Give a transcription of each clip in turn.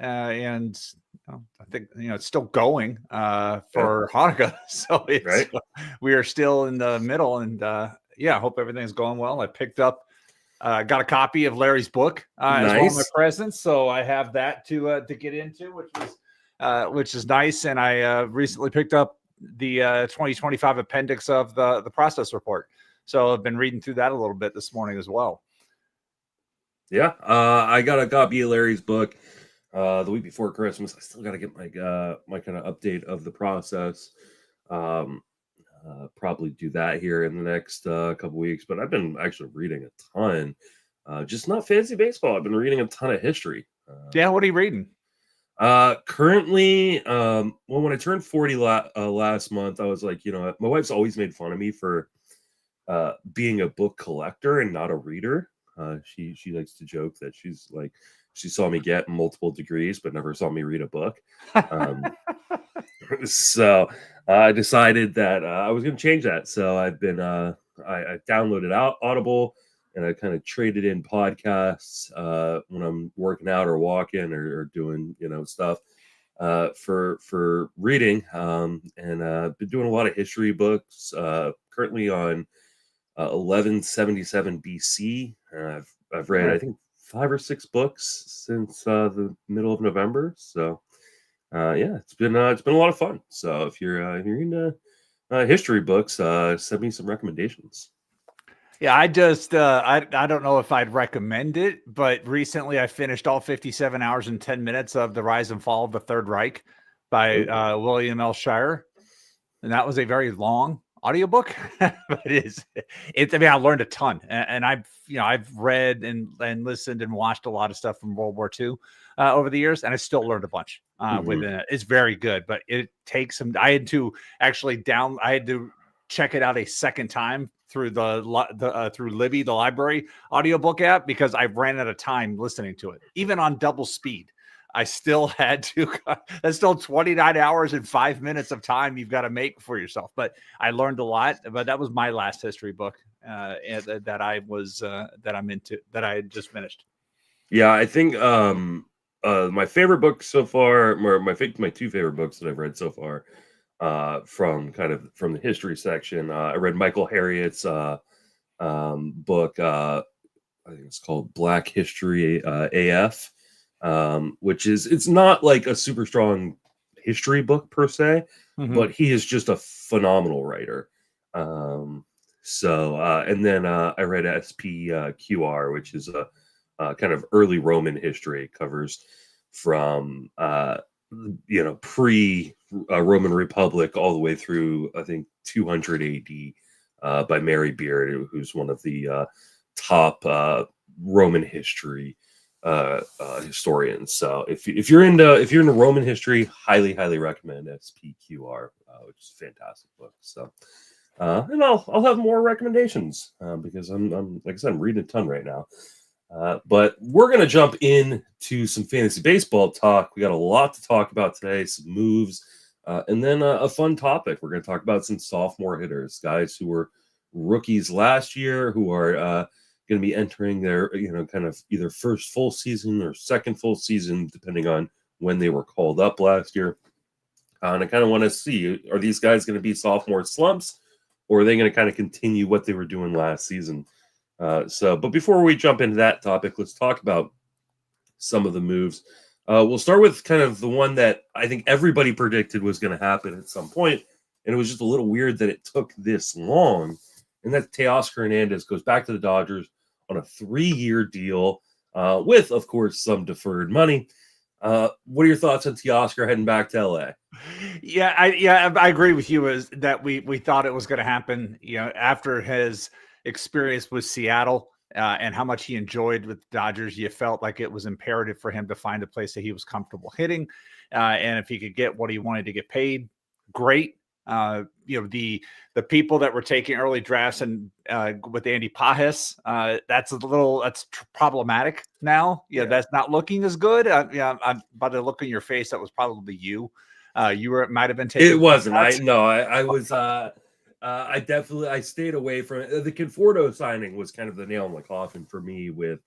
and I think it's still going for Hanukkah. So it's we are still in the middle, and I hope everything's going well. I picked up. Got a copy of Larry's book as well in my presence, so I have that to get into, which is nice. And I recently picked up the 2025 appendix of the process report, so I've been reading through that a little bit this morning as well. Yeah, I got a copy of Larry's book the week before Christmas. I still got to get my kind of update of the process. Probably do that here in the next couple weeks, but I've been actually reading a ton, just not fantasy baseball. I've been reading a ton of history. What are you reading? Currently, when I turned 40 last month, I was like, my wife's always made fun of me for being a book collector and not a reader. She likes to joke that she saw me get multiple degrees but never saw me read a book. So I decided that I was going to change that. So I've been I downloaded Audible, and I kind of traded in podcasts when I'm working out or walking or doing stuff for reading, and been doing a lot of history books. Currently on 1177 BC. I've read I think 5 or 6 books since the middle of November. So it's been a lot of fun. So if you're into history books, send me some recommendations. Yeah, I just I don't know if I'd recommend it, but recently I finished all 57 hours and 10 minutes of The Rise and Fall of the Third Reich by William L. Shirer, and that was a very long audiobook. But I mean, I learned a ton, and I've read and listened and watched a lot of stuff from World War II over the years, and I still learned a bunch within it. It's very good, but it takes some. I had to check it out a second time through through Libby, the library audiobook app, because I ran out of time listening to it, even on double speed. I still had to. That's still 29 hours and 5 minutes of time you've got to make for yourself. But I learned a lot. But that was my last history book that I'm into, that I had just finished. Yeah, I think my favorite book so far, or my 2 favorite books that I've read so far, from the history section. I read Michael Harriot's book. I think it's called Black History AF. Which it's not like a super strong history book per se, but he is just a phenomenal writer. And then I read SPQR, which is a kind of early Roman history. It covers from pre Roman Republic all the way through I think 200 AD by Mary Beard, who's one of the top Roman history historians. So if you're into Roman history, highly recommend SPQR, which is a fantastic book. So and I'll have more recommendations because I'm like I said, I'm reading a ton right now. But we're gonna jump into some fantasy baseball talk. We got a lot to talk about today, some moves, and then a fun topic. We're gonna talk about some sophomore hitters, guys who were rookies last year, who are going to be entering their kind of either first full season or second full season, depending on when they were called up last year. And I kind of want to see, are these guys going to be sophomore slumps, or are they going to kind of continue what they were doing last season? But before we jump into that topic, let's talk about some of the moves. We'll start with kind of the one that I think everybody predicted was going to happen at some point, and it was just a little weird that it took this long. And that Teoscar Hernandez goes back to the Dodgers on a 3-year deal with, of course, some deferred money. What are your thoughts on Teoscar heading back to LA? Yeah, I agree with you. Is that we thought it was going to happen, after his experience with Seattle and how much he enjoyed with the Dodgers. You felt like it was imperative for him to find a place that he was comfortable hitting, and if he could get what he wanted to get paid, great. The people that were taking early drafts and with Andy Pajes, that's problematic now. That's not looking as good. By the look on your face, that was probably you. Might have been taking. It wasn't. I was. I stayed away from it. The Conforto signing was kind of the nail in the coffin for me with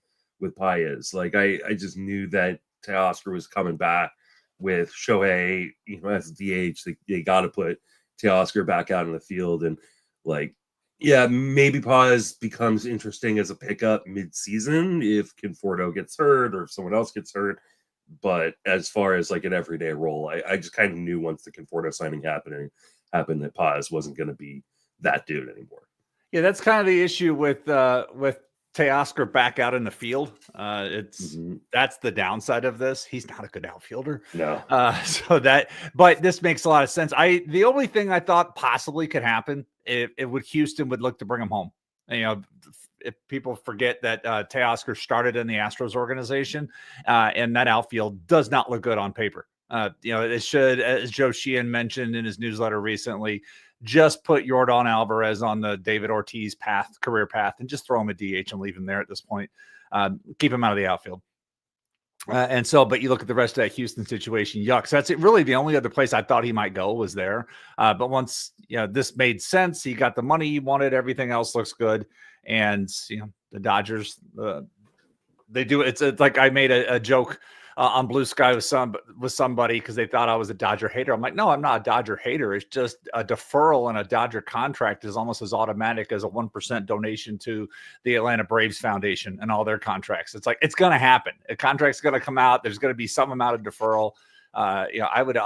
Pajes. Like I just knew that Teoscar was coming back with Shohei, as DH. They got to put Teoscar back out in the field, and maybe Paz becomes interesting as a pickup mid-season if Conforto gets hurt or if someone else gets hurt. But as far as an everyday role, I just kind of knew once the Conforto signing happened that Paz wasn't going to be that dude anymore. Yeah, that's kind of the issue with Teoscar back out in the field. That's the downside of this. He's not a good outfielder. No. But this makes a lot of sense. The only thing I thought possibly could happen if Houston would look to bring him home. If people forget that Teoscar started in the Astros organization, and that outfield does not look good on paper. It should, as Joe Sheehan mentioned in his newsletter recently, just put Yordan Alvarez on the David Ortiz career path, and just throw him a DH and leave him there at this point. Keep him out of the outfield. But you look at the rest of that Houston situation, yuck. So that's it. Really, the only other place I thought he might go was there. But once this made sense, he got the money he wanted. Everything else looks good, and the Dodgers, they do. It's like I made a joke on Blue Sky with somebody because they thought I was a Dodger hater. I'm like, no, I'm not a Dodger hater. It's just a deferral in a Dodger contract is almost as automatic as a 1% donation to the Atlanta Braves Foundation and all their contracts. It's like, it's going to happen. A contract's going to come out. There's going to be some amount of deferral. I would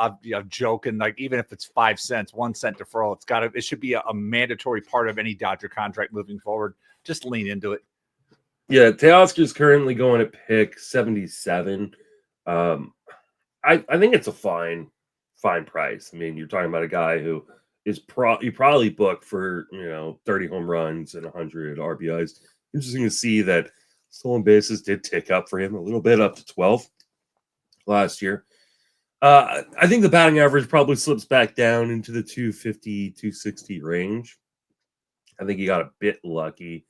joke, and even if it's 5 cents, 1 cent deferral, it should be a mandatory part of any Dodger contract moving forward. Just lean into it. Yeah. Teoscar's currently going at pick 77. I think it's a fine price. I mean, you're talking about a guy who is probably booked for 30 home runs and 100 RBIs. Interesting to see that stolen bases did tick up for him a little bit, up to 12 last year. I think the batting average probably slips back down into the 250, 260 range. I think he got a bit lucky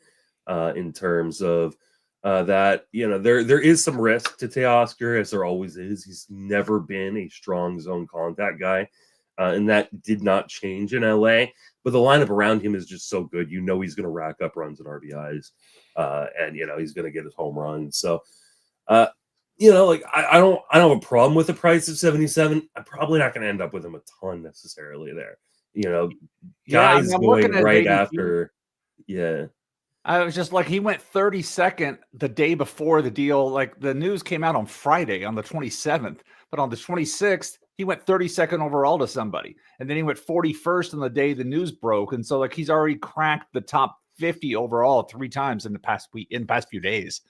in terms of that there is some risk to Teoscar, as there always is. He's never been a strong zone contact guy, and that did not change in LA. But the lineup around him is just so good. He's going to rack up runs and RBIs, and he's going to get his home runs. So, I don't have a problem with the price of 77. I'm probably not going to end up with him a ton necessarily there. Guys going right after, yeah. I was just he went 32nd the day before the deal. The news came out on Friday on the 27th, but on the 26th, he went 32nd overall to somebody. And then he went 41st on the day the news broke. And so he's already cracked the top 50 overall 3 times in the past few days.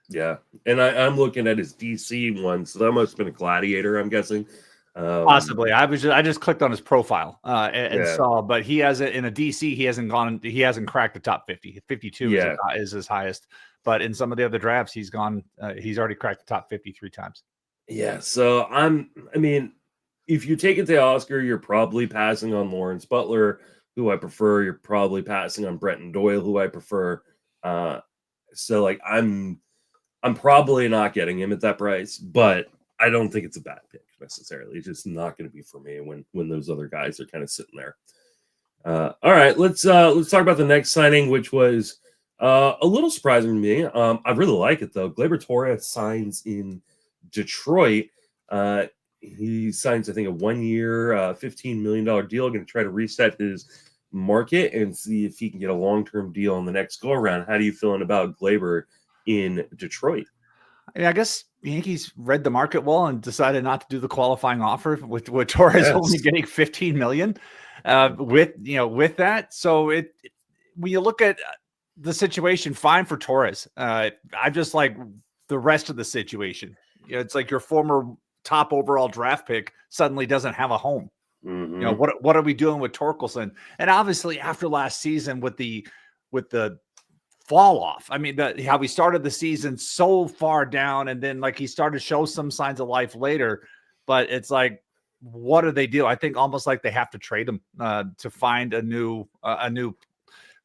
Yeah. And I'm looking at his DC one. So that must have been a Gladiator, I'm guessing. Possibly. I just clicked on his profile and saw, but he hasn't in a DC. He hasn't cracked the top 50. 52 is his highest. But in some of the other drafts, he's already cracked the top 50 3 times. Yeah. So if you take it to Teoscar, you're probably passing on Lawrence Butler, who I prefer. You're probably passing on Brenton Doyle, who I prefer. So I'm probably not getting him at that price, but I don't think it's a bad pick necessarily. It's just not going to be for me when those other guys are kind of sitting there. All right, let's talk about the next signing, which was a little surprising to me. I really like it though. Gleyber Torres signs in Detroit. He signs, I think, a 1-year, $15 million deal. Going to try to reset his market and see if he can get a long-term deal on the next go around. How do you feeling about Gleyber in Detroit? I guess Yankees read the market well and decided not to do the qualifying offer with Torres only getting $15 million with that. So when you look at the situation, fine for Torres. I just like the rest of the situation. It's like your former top overall draft pick suddenly doesn't have a home. Mm-hmm. What are we doing with Torkelson? And obviously after last season with the fall off. I mean, how we started the season so far down, and then he started to show some signs of life later. But it's what do they do? I think almost they have to trade him to find a new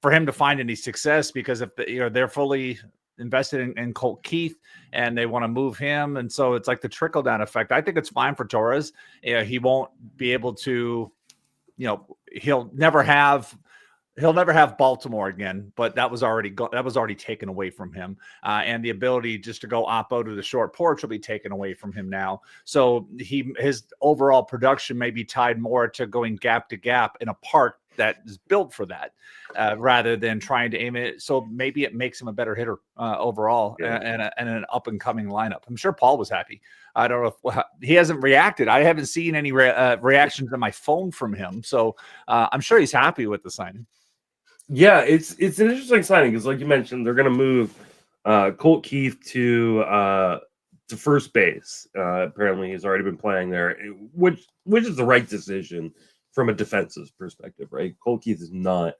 for him to find any success, because if they're fully invested in Colt Keith and they want to move him, and so it's the trickle down effect. I think it's fine for Torres. He won't be able to, he'll never have He'll never have Baltimore again, but that was already taken away from him. And the ability just to go oppo to the short porch will be taken away from him now. So his overall production may be tied more to going gap to gap in a park that is built for that, rather than trying to aim it. So maybe it makes him a better hitter overall, and an up and coming lineup. I'm sure Paul was happy. I don't know if he hasn't reacted. I haven't seen any reactions on my phone from him. So I'm sure he's happy with the signing. Yeah, it's an interesting signing because, like you mentioned, they're going to move Colt Keith to first base. Apparently, he's already been playing there, which is the right decision from a defensive perspective, right? Colt Keith is not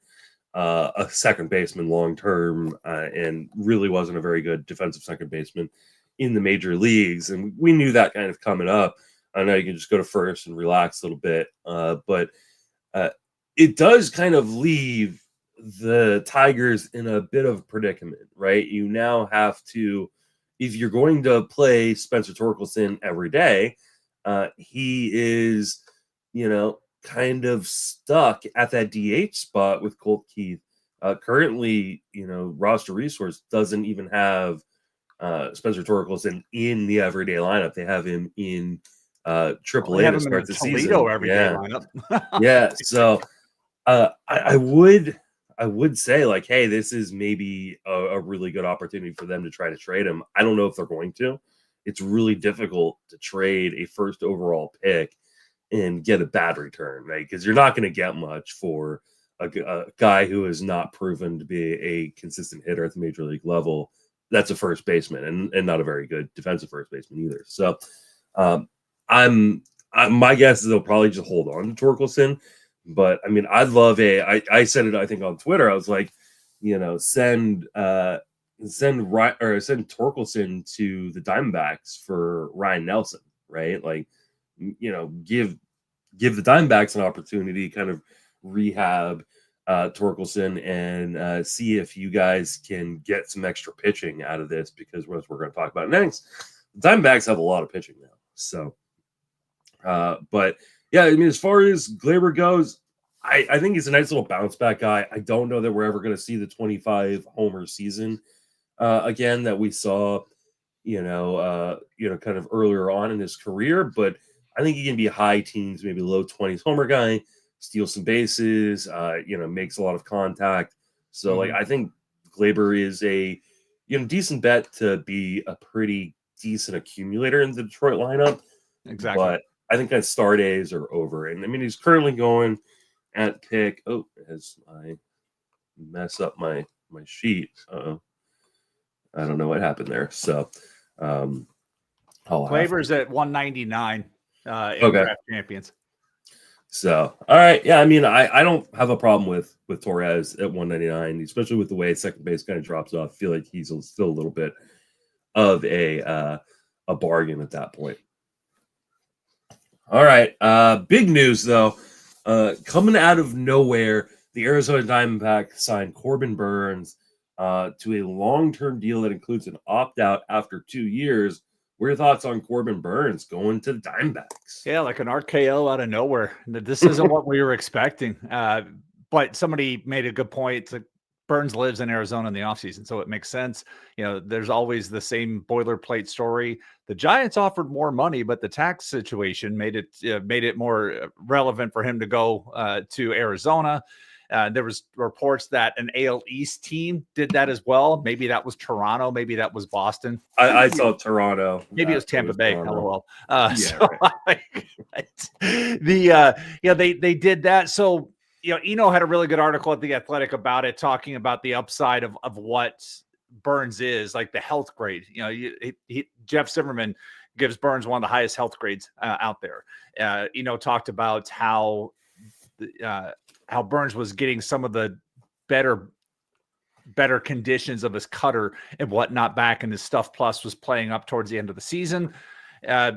a second baseman long term, and really wasn't a very good defensive second baseman in the major leagues, and we knew that kind of coming up. I know you can just go to first and relax a little bit, but it does kind of leave the Tigers in a bit of a predicament, right? You now have to, if you're going to play Spencer Torkelson every day, he is, kind of stuck at that DH spot with Colt Keith. Currently, roster resource doesn't even have Spencer Torkelson in the everyday lineup. They have him in AAA to start the season. Everyday lineup. Yeah, so I would say, like, hey, this is maybe a really good opportunity for them to try to trade him. I don't know if they're going to. It's really difficult to trade a first overall pick and get a bad return, right? Because you're not going to get much for a guy who has not proven to be a consistent hitter at the major league level. That's a first baseman and not a very good defensive first baseman either. So my guess is they'll probably just hold on to Torkelson. But I mean, I'd love I said it, I think, on Twitter. I was like, send Torkelson to the Diamondbacks for Ryan Nelson, right? Like, give the Diamondbacks an opportunity, kind of rehab Torkelson, and see if you guys can get some extra pitching out of this, because what we're going to talk about next, the Diamondbacks have a lot of pitching now. So, but yeah, I mean, as far as Gleyber goes, I think he's a nice little bounce back guy. I don't know that we're ever going to see the 25 homer season again that we saw, kind of earlier on in his career. But I think he can be a high teens, maybe low 20s homer guy, steal some bases, makes a lot of contact. So, like, I think Gleyber is a decent bet to be a pretty decent accumulator in the Detroit lineup. Exactly. But I think that star days are over. And I mean, he's currently going at pick. Oh, as I mess up my sheet. I don't know what happened there. So Gleyber's at 199 in Draft Champions. So, all right. Yeah, I mean, I don't have a problem with Torres at 199, especially with the way second base kind of drops off. I feel like he's still a little bit of a bargain at that point. All right. Big news, though. Coming out of nowhere, the Arizona Diamondbacks signed Corbin Burnes to a long-term deal that includes an opt-out after 2 years. What are your thoughts on Corbin Burnes going to the Diamondbacks? Yeah, like an RKO out of nowhere. This isn't what we were expecting. But somebody made a good point. It's like Burnes lives in Arizona in the offseason, so it makes sense. There's always the same boilerplate story. The Giants offered more money, but the tax situation made it more relevant for him to go to Arizona. There was reports that an AL East team did that as well. Maybe that was Toronto. Maybe that was Boston. I saw Toronto. Maybe it was Tampa Bay. LOL. They did that. So, Eno had a really good article at The Athletic about it, talking about the upside of what Burnes is, like the health grade. Jeff Zimmerman gives Burnes one of the highest health grades out there. Talked about how Burnes was getting some of the better conditions of his cutter and whatnot back, and his stuff plus was playing up towards the end of the season.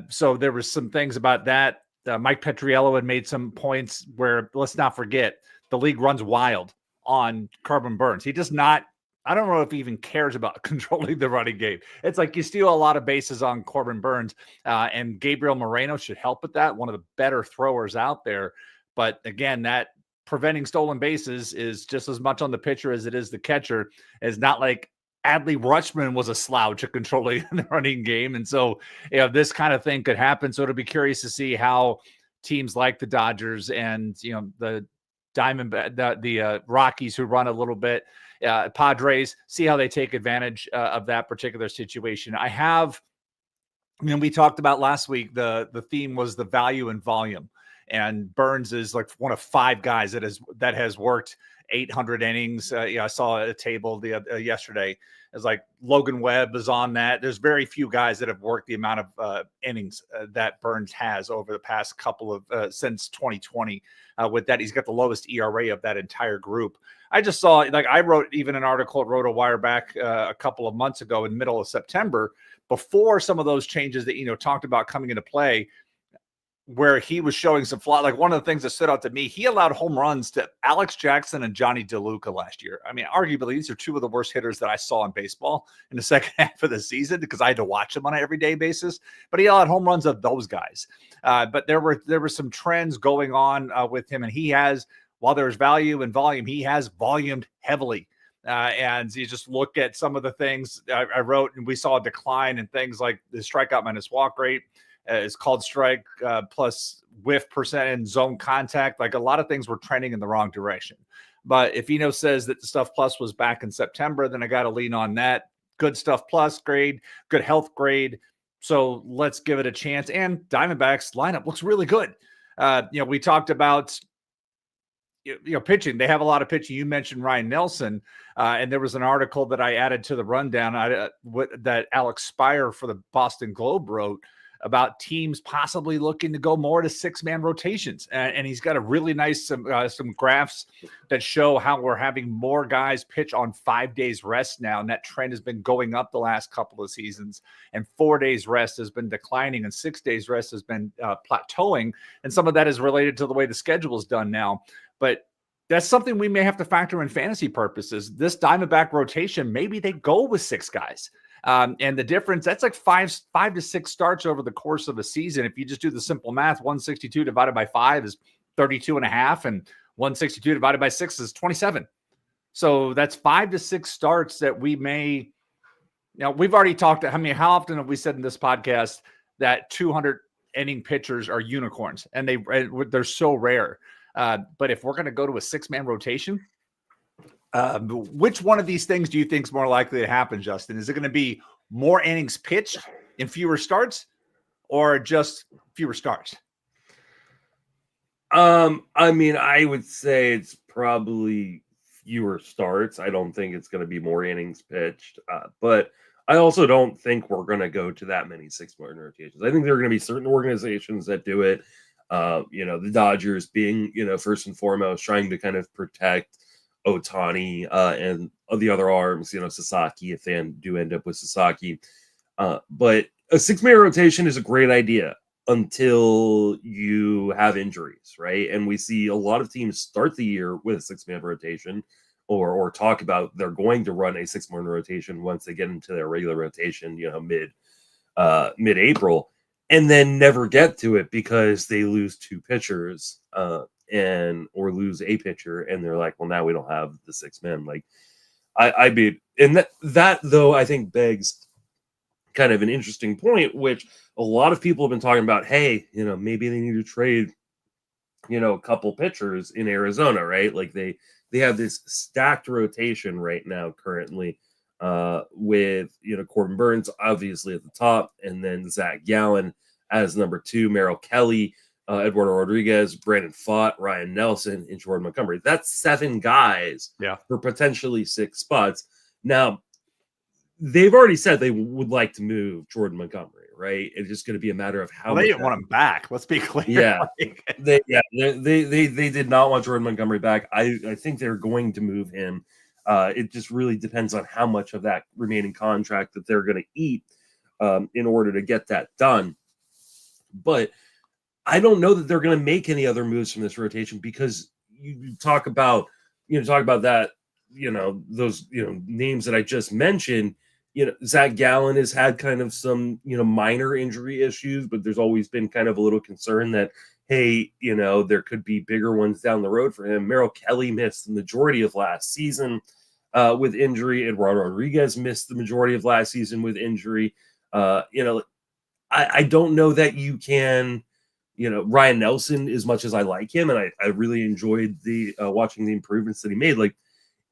So there was some things about that. Mike Petriello had made some points where, let's not forget, the league runs wild on Corbin Burnes. He does not, I don't know if he even cares about controlling the running game. It's like you steal a lot of bases on Corbin Burnes, and Gabriel Moreno should help with that, one of the better throwers out there. But again, that preventing stolen bases is just as much on the pitcher as it is the catcher. It's not like Adley Rutschman was a slouch at controlling the running game. And so, this kind of thing could happen. So it'll be curious to see how teams like the Dodgers and, the the Rockies, who run a little bit, Padres, see how they take advantage of that particular situation. We talked about last week, the theme was the value and volume. And Burns is like one of 5 guys that has worked 800 innings. I saw a table yesterday. It's like Logan Webb is on that. There's very few guys that have worked the amount of innings that Burns has over the past couple of since 2020. With that, he's got the lowest ERA of that entire group. I just saw, I wrote even an article at RotoWire back a couple of months ago in the middle of September, before some of those changes that talked about coming into play, where he was showing some flaw. Like, one of the things that stood out to me, he allowed home runs to Alex Jackson and Johnny DeLuca last year. I mean, arguably, these are 2 of the worst hitters that I saw in baseball in the second half of the season, because I had to watch them on an everyday basis. But he allowed home runs of those guys. But there were some trends going on with him, and he has, while there's value and volume, he has volumed heavily. And you just look at some of the things I wrote, and we saw a decline in things like the strikeout minus walk rate. Is called strike plus whiff percent and zone contact. Like, a lot of things were trending in the wrong direction. But if Eno says that the stuff plus was back in September, then I got to lean on that. Good stuff plus grade, good health grade. So let's give it a chance. And Diamondbacks lineup looks really good. We talked about pitching. They have a lot of pitching. You mentioned Ryan Nelson, and there was an article that I added to the rundown that Alex Spire for the Boston Globe wrote about teams possibly looking to go more to 6-man rotations. And he's got a really nice, some graphs that show how we're having more guys pitch on 5 days rest now. And that trend has been going up the last couple of seasons, and 4 days rest has been declining, and 6 days rest has been plateauing. And some of that is related to the way the schedule is done now. But that's something we may have to factor in fantasy purposes. This Diamondback rotation, maybe they go with 6 guys. And the difference, that's like 5 to 6 starts over the course of a season. If you just do the simple math, 162 divided by 5 is 32 and a half, and 162 divided by 6 is 27. So that's 5 to 6 starts that we may, we've already talked. How often have we said in this podcast that 200 inning pitchers are unicorns, and they're so rare. But if we're going to go to a 6-man rotation, which one of these things do you think is more likely to happen, Justin? Is it going to be more innings pitched in fewer starts, or just fewer starts? I would say it's probably fewer starts. I don't think it's going to be more innings pitched, but I also don't think we're going to go to that many 6-man rotations. I think there are going to be certain organizations that do it. The Dodgers being, first and foremost, trying to kind of protect Ohtani and the other arms, Sasaki, if they do end up with Sasaki. But a 6-man rotation is a great idea until you have injuries, right? And we see a lot of teams start the year with a 6-man rotation, or talk about they're going to run a 6-man rotation once they get into their regular rotation, mid-April, and then never get to it because they lose 2 pitchers. Or lose a pitcher, and they're like, well, now we don't have the 6 men. Like, that though, I think begs kind of an interesting point, which a lot of people have been talking about. Hey, maybe they need to trade, a couple pitchers in Arizona, right? Like they have this stacked rotation right now currently, with Corbin Burns obviously at the top, and then Zach Gallen as number 2, Merrill Kelly, Eduardo Rodriguez, Brandon Pfaadt, Ryan Nelson, and Jordan Montgomery. That's 7 guys for potentially 6 spots. Now, they've already said they would like to move Jordan Montgomery, right? It's just going to be a matter of how they didn't want him back. Let's be clear. Yeah, they did not want Jordan Montgomery back. I think they're going to move him. It just really depends on how much of that remaining contract that they're going to eat in order to get that done. But I don't know that they're going to make any other moves from this rotation, because you talk about that, those, names that I just mentioned. Zach Gallen has had kind of some, minor injury issues, but there's always been kind of a little concern that, hey, there could be bigger ones down the road for him. Merrill Kelly missed the majority of last season with injury. Eduardo Rodriguez missed the majority of last season with injury. I don't know that you can, Ryan Nelson, as much as I like him, and I really enjoyed the watching the improvements that he made. Like,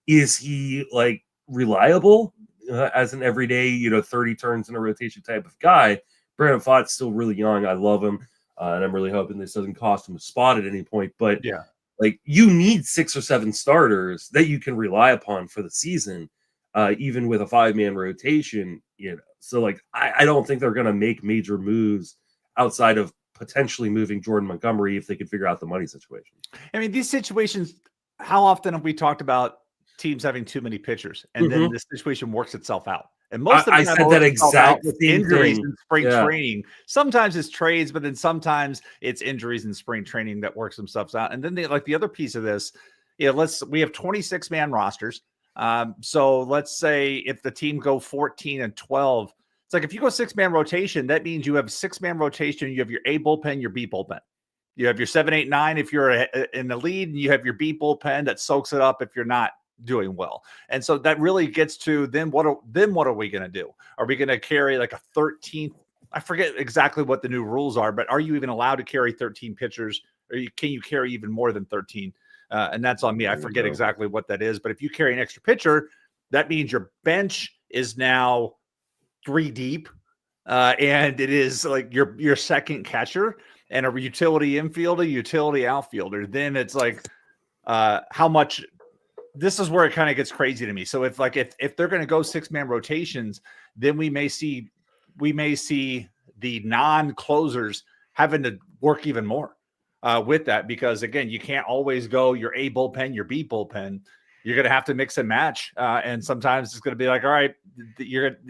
is he like reliable as an everyday, 30 turns in a rotation type of guy? Brandon Fogg's still really young. I love him. And I'm really hoping this doesn't cost him a spot at any point. But yeah, like, you need 6 or 7 starters that you can rely upon for the season, even with a 5-man rotation. So like, I don't think they're going to make major moves outside of potentially moving Jordan Montgomery if they could figure out the money situation. I mean, these situations. How often have we talked about teams having too many pitchers, and then this situation works itself out? And most of the time, I said that exact with same injuries thing. in spring training. Sometimes it's trades, but then sometimes it's injuries in spring training that works themselves out. And then the other piece of this, we have 26-man rosters. So let's say if the team go 14 and 12, it's like if you go 6-man rotation, that means you have 6-man rotation. You have your A bullpen, your B bullpen. You have your 7, 8, 9 if you're in the lead, and you have your B bullpen that soaks it up if you're not doing well. And so that really gets to then what are we going to do? Are we going to carry like a 13th? I forget exactly what the new rules are, but are you even allowed to carry 13 pitchers, or can you carry even more than 13? And that's on me. I forget exactly what that is, but if you carry an extra pitcher, that means your bench is now 3 deep. And it is like your second catcher and a utility infielder, utility outfielder. Then it's like how much. This is where it kind of gets crazy to me. So if they're going to go 6-man rotations, then we may see the non-closers having to work even more with that, because again, you can't always go your A bullpen, your B bullpen. You're going to have to mix and match, and sometimes it's going to be like, all right, if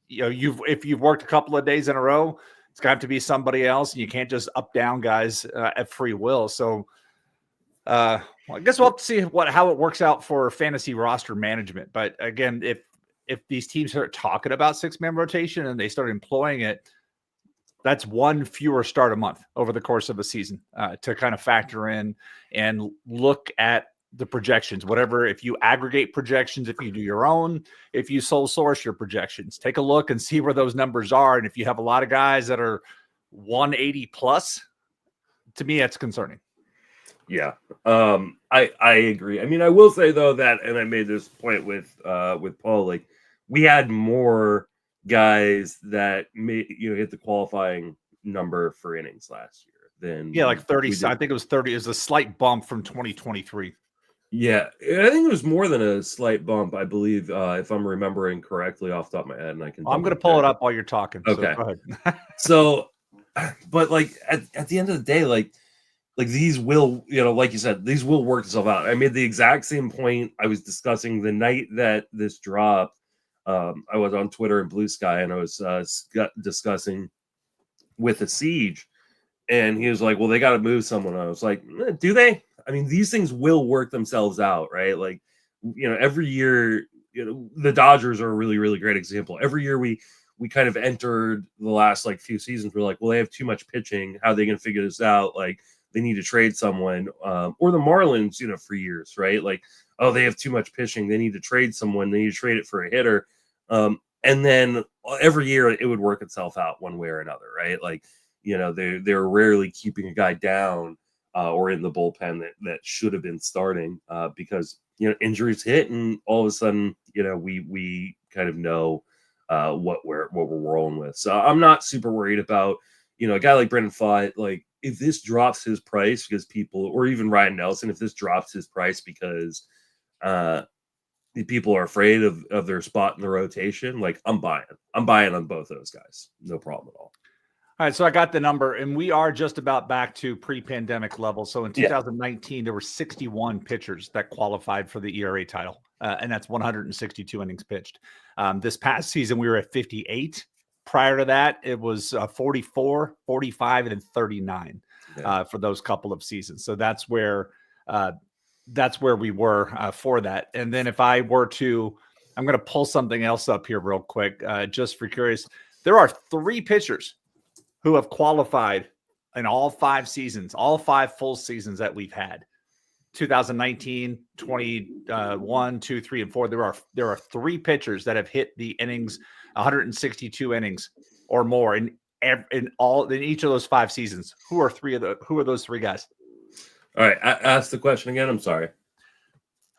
you've worked a couple of days in a row, it's going to have to be somebody else, and you can't just up down guys at free will. So. Well, I guess we'll have to see how it works out for fantasy roster management. But again, if these teams start talking about 6-man rotation and they start employing it, that's 1 fewer start a month over the course of a season to kind of factor in and look at the projections. Whatever, if you aggregate projections, if you do your own, if you sole source your projections, take a look and see where those numbers are. And if you have a lot of guys that are 180 plus, to me, that's concerning. Yeah, I agree. I mean, I will say though that, and I made this point with Paul, like, we had more guys that hit the qualifying number for innings last year than like 30. I think it was 30. It was a slight bump from 2023. Yeah, I think it was more than a slight bump. I believe, if I'm remembering correctly off the top of my head, and I can. I'm going to pull it up while you're talking. Okay, so go ahead. So, but like at the end of the day, like these will, like you said, these will work themselves out. I made the exact same point I was discussing the night that this dropped. I was on Twitter and Blue Sky, and I was discussing with the Siege, and he was like, well, they got to move someone. I was like, do they? I mean, these things will work themselves out, right? Like, every year, the Dodgers are a really, really great example. Every year we kind of entered the last few seasons. We're like, well, they have too much pitching. How are they going to figure this out? Like, they need to trade someone, or the Marlins, for years, right? Like, oh, they have too much pitching. They need to trade someone. They need to trade it for a hitter. And then every year it would work itself out one way or another, right? Like, they're rarely keeping a guy down or in the bullpen that should have been starting because, injuries hit, and all of a sudden, we kind of know what we're rolling with. So I'm not super worried about, a guy like Brandon Pfaadt. Like, if this drops his price because people, or even Ryan Nelson, if this drops his price because people are afraid of their spot in the rotation, like, I'm buying on both those guys. No problem at all. All right, so I got the number, and we are just about back to pre-pandemic levels. So in 2019, there were 61 pitchers that qualified for the ERA title, and that's 162 innings pitched. This past season, we were at 58. Prior to that, it was 44, 45, and then 39 for those couple of seasons. So that's where we were for that. And then if I were to I'm going to pull something else up here real quick, just for curious. There are 3 pitchers who have qualified in all 5 seasons, all 5 full seasons that we've had. 2019, 21, 2, 3, and 4. There are 3 pitchers that have hit the innings, 162 innings or more in each of those 5 seasons. Who are those 3 guys? All right, ask the question again. I'm sorry.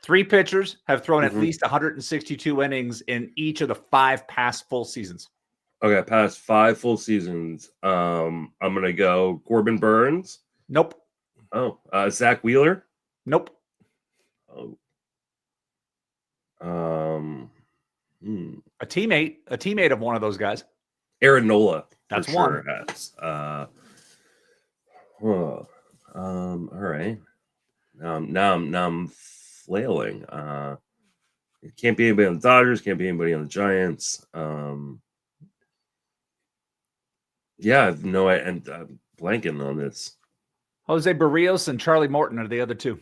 3 pitchers have thrown at least 162 innings in each of the 5 past full seasons. Okay, past 5 full seasons. I'm gonna go Corbin Burns. Nope. Oh, Zach Wheeler. Nope. Oh. A teammate of one of those guys. Aaron Nola. That's sure one. has. All right. Now I'm flailing. It can't be anybody on the Dodgers. Can't be anybody on the Giants. Yeah, I've no idea, and I'm blanking on this. Jose Barrios and Charlie Morton are the other 2.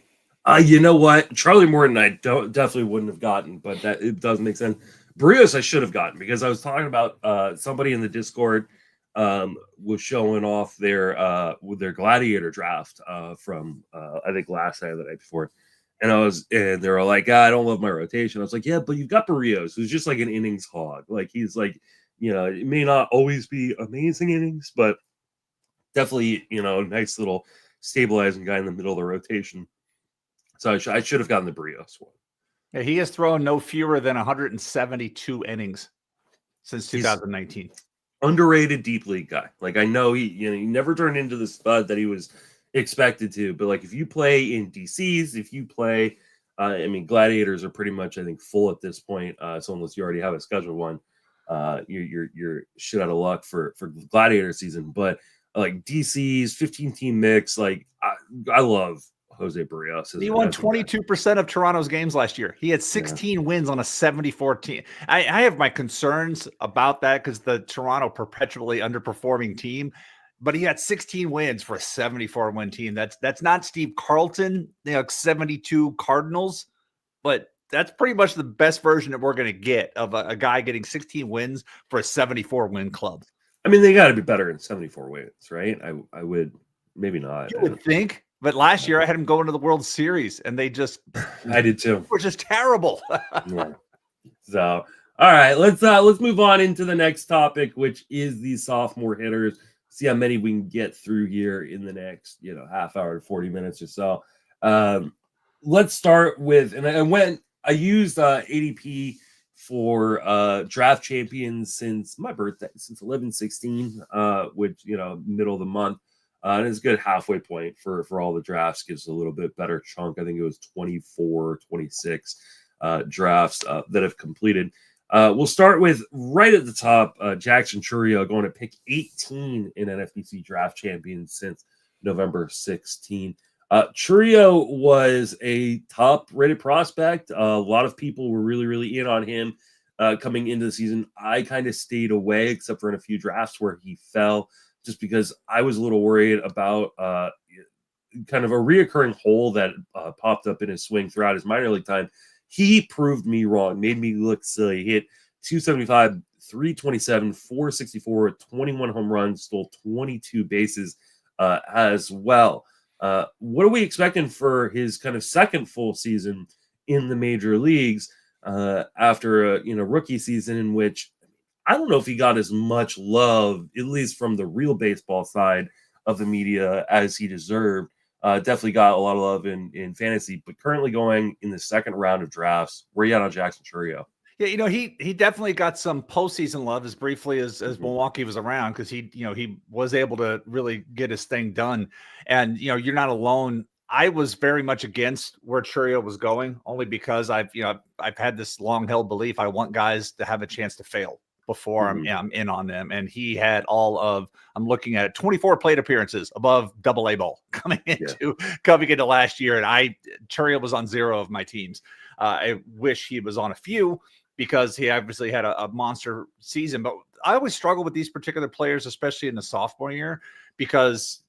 You know what? Charlie Morton, I definitely wouldn't have gotten, but that it does make sense. Barrios, I should have gotten because I was talking about somebody in the Discord was showing off their Gladiator draft from I think last night or the night before, and they were like, I don't love my rotation. I was like, yeah, but you've got Barrios, who's just like an innings hog. Like he's like, it may not always be amazing innings, but definitely a nice little stabilizing guy in the middle of the rotation. So I should have gotten the Barrios one. Yeah, he has thrown no fewer than 172 innings since 2019. Underrated deep league guy. Like I know he never turned into the spud that he was expected to, but like if you play in DCs, if you play, Gladiators are pretty much I think full at this point. So unless you already have a scheduled one, you're shit out of luck for Gladiator season. But like DCs, 15-team mix, like I love Jose Barrios. He won 22% of Toronto's games last year. He had 16 wins on a 74 team. I have my concerns about that because the Toronto perpetually underperforming team, but he had 16 wins for a 74-win team. That's not Steve Carlton, 72 Cardinals, but that's pretty much the best version that we're going to get of a guy getting 16 wins for a 74-win club. I mean, they got to be better than 74 wins, right? I would, maybe not. You would think. But last year I had him going to the World Series, and they just I did too. Were just terrible. Yeah. So, all right, let's move on into the next topic, which is the sophomore hitters. See how many we can get through here in the next, half hour to 40 minutes or so. Let's start with, and I used ADP for draft champions since my birthday, since 11/16, which middle of the month. And it's a good halfway point for all the drafts, gives a little bit better chunk. I think it was 24, 26 drafts that have completed. We'll start with right at the top, Jackson Churio going to pick 18 in NFBC draft champions since November 16. Churio was a top rated prospect. A lot of people were really, really in on him coming into the season. I kind of stayed away, except for in a few drafts where he fell, just because I was a little worried about kind of a reoccurring hole that popped up in his swing throughout his minor league time. He proved me wrong, made me look silly. He hit 275, 327, 464, 21 home runs, stole 22 bases as well. What are we expecting for his kind of second full season in the major leagues after a rookie season in which I don't know if he got as much love, at least from the real baseball side of the media, as he deserved. Definitely got a lot of love in fantasy, but currently going in the second round of drafts. Where are you at on Jackson Churio? Yeah, he definitely got some postseason love as briefly as Milwaukee was around, because he was able to really get his thing done. And you're not alone. I was very much against where Churio was going, only because I've had this long held belief I want guys to have a chance to fail before I'm in on them. And he had I'm looking at 24 plate appearances above AA ball coming into last year. And Churio was on 0 of my teams. I wish he was on a few, because he obviously had a monster season. But I always struggle with these particular players, especially in the sophomore year, because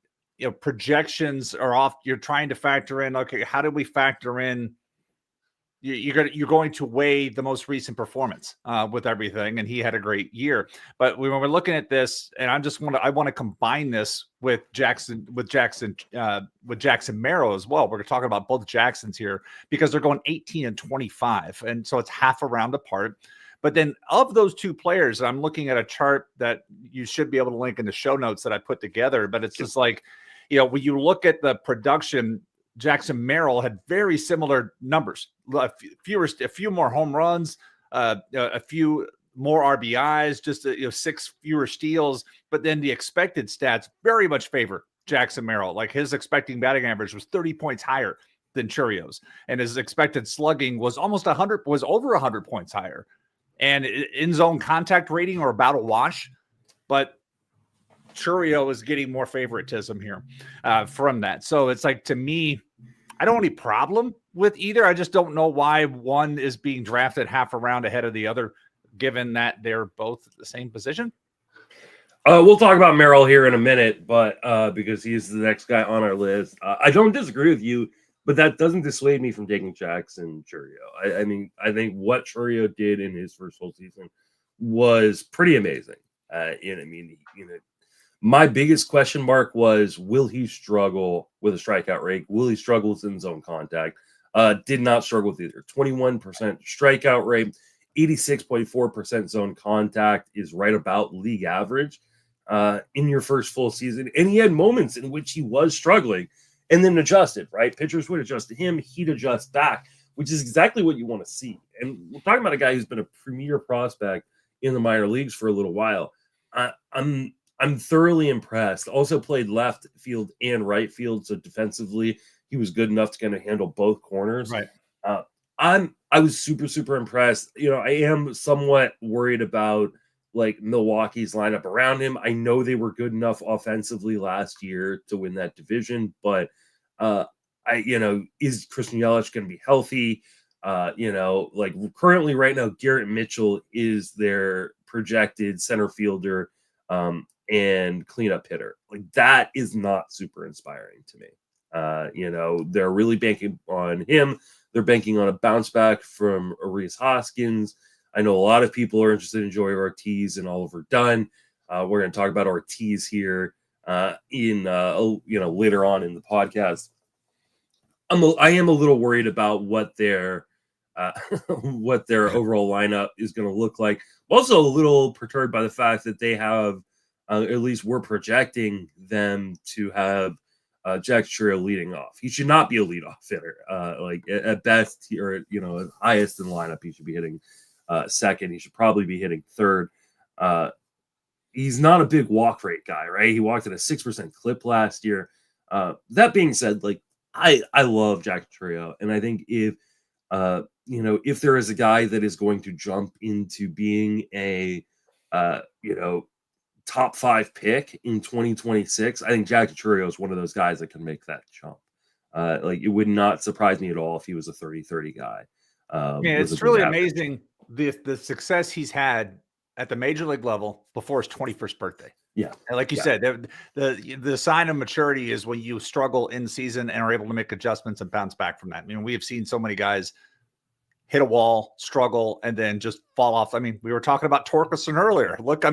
projections are off. You're trying to factor in, okay, how do we factor in you're going to weigh the most recent performance with everything, and he had a great year. But when we're looking at this, and I want to combine this with Jackson Merrill as well. We're talking about both Jacksons here because they're going 18 and 25, and so it's half a round apart. But then of those two players, I'm looking at a chart that you should be able to link in the show notes that I put together. But it's just like, when you look at the production, Jackson Merrill had very similar numbers, a few more home runs, a few more RBIs, just 6 fewer steals. But then the expected stats very much favor Jackson Merrill. Like his expecting batting average was 30 points higher than Churio's, and his expected slugging was over 100 points higher. And in zone contact rating or about a wash, but Churio is getting more favoritism here from that. So it's like, to me, I don't have any problem with either. I just don't know why one is being drafted half a round ahead of the other, given that they're both the same position. We'll talk about Merrill here in a minute, but because he's the next guy on our list, I don't disagree with you, but that doesn't dissuade me from taking Jackson Churio. I mean, I think what Churio did in his first full season was pretty amazing. My biggest question mark was, will he struggle with a strikeout rate? Will he struggle with in-zone contact? Did not struggle with either. 21% strikeout rate, 86.4% zone contact is right about league average in your first full season. And he had moments in which he was struggling and then adjusted, right? Pitchers would adjust to him. He'd adjust back, which is exactly what you want to see. And we're talking about a guy who's been a premier prospect in the minor leagues for a little while. I'm thoroughly impressed. Also played left field and right field, so defensively he was good enough to kind of handle both corners. Right. I was super, super impressed. I am somewhat worried about like Milwaukee's lineup around him. I know they were good enough offensively last year to win that division, but is Christian Yelich going to be healthy? Like currently right now, Garrett Mitchell is their projected center fielder and cleanup hitter. Like that is not super inspiring to me. They're really banking on him. They're banking on a bounce back from Arias Hoskins. I know a lot of people are interested in Joey Ortiz and Oliver Dunn. We're going to talk about Ortiz here later on in the podcast. I am a little worried about what their overall lineup is going to look like. I'm also a little perturbed by the fact that they have, at least we're projecting them to have Jack Churio leading off. He should not be a leadoff hitter. At best, or at highest in the lineup, he should be hitting second. He should probably be hitting third. He's not a big walk rate guy, right? He walked at a 6% clip last year. That being said, like I love Jack Churio, and I think if there is a guy that is going to jump into being a top 5 pick in 2026, I think Jack Churio is one of those guys that can make that jump. It would not surprise me at all if he was a 30-30 guy. It's really amazing the success he's had at the major league level before his 21st birthday. Yeah. And like you said, the sign of maturity is when you struggle in season and are able to make adjustments and bounce back from that. I mean, we have seen so many guys hit a wall, struggle, and then just fall off. I mean, we were talking about Torkelson earlier. Look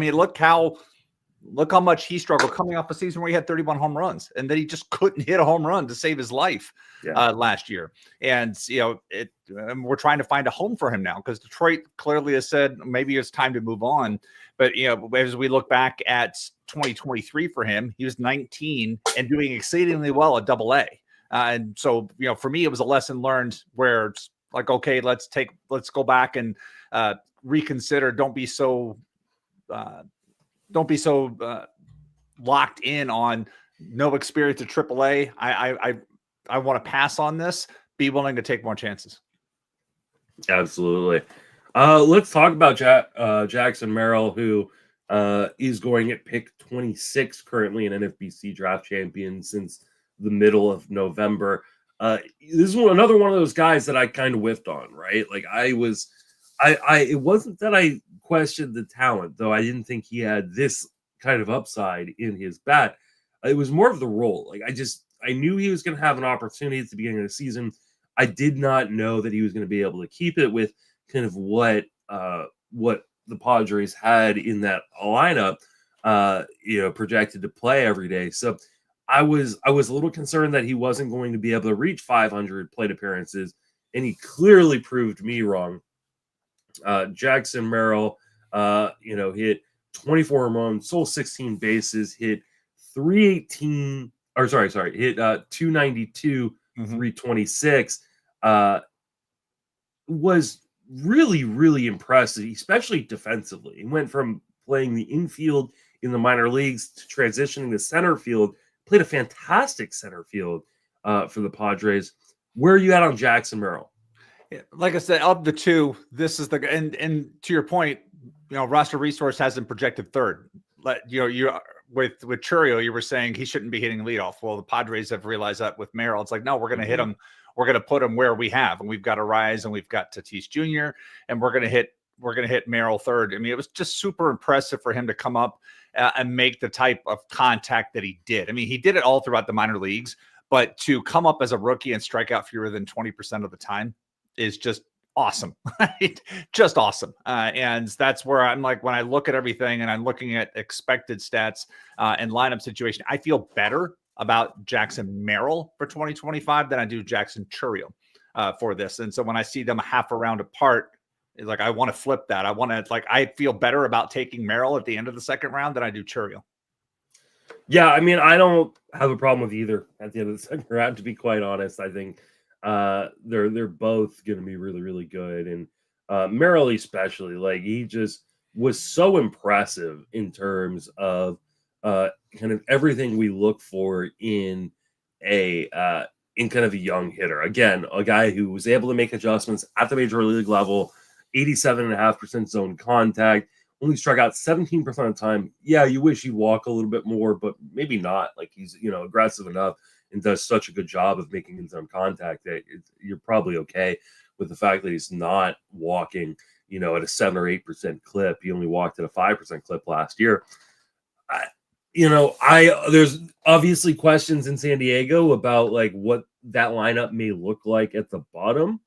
how much he struggled coming off a season where he had 31 home runs, and then he just couldn't hit a home run to save his life last year. And we're trying to find a home for him now because Detroit clearly has said maybe it's time to move on. But as we look back at 2023 for him, he was 19 and doing exceedingly well at Double-A. And so for me, it was a lesson learned where it's like, okay, let's go back and reconsider. Don't be so locked in on no experience at AAA. I want to pass on this. Be willing to take more chances. Absolutely. Let's talk about Jackson Merrill, who is going at pick 26 currently, an NFBC draft champion since the middle of November. This is another one of those guys that I kind of whiffed on, right? Like it wasn't that I questioned the talent, though I didn't think he had this kind of upside in his bat. It was more of the role. Like I knew he was going to have an opportunity at the beginning of the season. I did not know that he was going to be able to keep it with kind of what the Padres had in that lineup, projected to play every day. So I was a little concerned that he wasn't going to be able to reach 500 plate appearances, and he clearly proved me wrong. Jackson Merrill, hit 24 home runs, stole 16 bases, hit 318, or hit 292, 326. Was really, really impressive, especially defensively. He went from playing the infield in the minor leagues to transitioning to center field. Played a fantastic center field for the Padres. Where are you at on Jackson Merrill? Like I said, of the two, this is the and to your point, Roster Resource has him projected third. You with Churio, you were saying he shouldn't be hitting leadoff. Well, the Padres have realized that with Merrill. It's like, no, we're going to hit him. We're going to put him where we have, and we've got Arise, and we've got Tatis Jr., and we're going to hit Merrill third. I mean, it was just super impressive for him to come up and make the type of contact that he did. I mean, he did it all throughout the minor leagues, but to come up as a rookie and strike out fewer than 20% of the time is just awesome. Right? Just awesome. And that's where I'm like, when I look at everything and I'm looking at expected stats and lineup situation, I feel better about Jackson Merrill for 2025 than I do Jackson Churio for this. And so when I see them half a round apart, it's like, I want to flip that. I feel better about taking Merrill at the end of the second round than I do Churio. Yeah, I mean, I don't have a problem with either at the end of the second round, to be quite honest. I think they're both going to be really, really good. And Merrill especially, like, he just was so impressive in terms of kind of everything we look for in kind of a young hitter. Again, a guy who was able to make adjustments at the major league level, 87.5% zone contact, only struck out 17% of the time. Yeah, you wish he'd walk a little bit more, but maybe not. Like, he's, aggressive enough and does such a good job of making in zone contact that you're probably okay with the fact that he's not walking, at a 7 or 8% clip. He only walked at a 5% clip last year. There's obviously questions in San Diego about like what that lineup may look like at the bottom,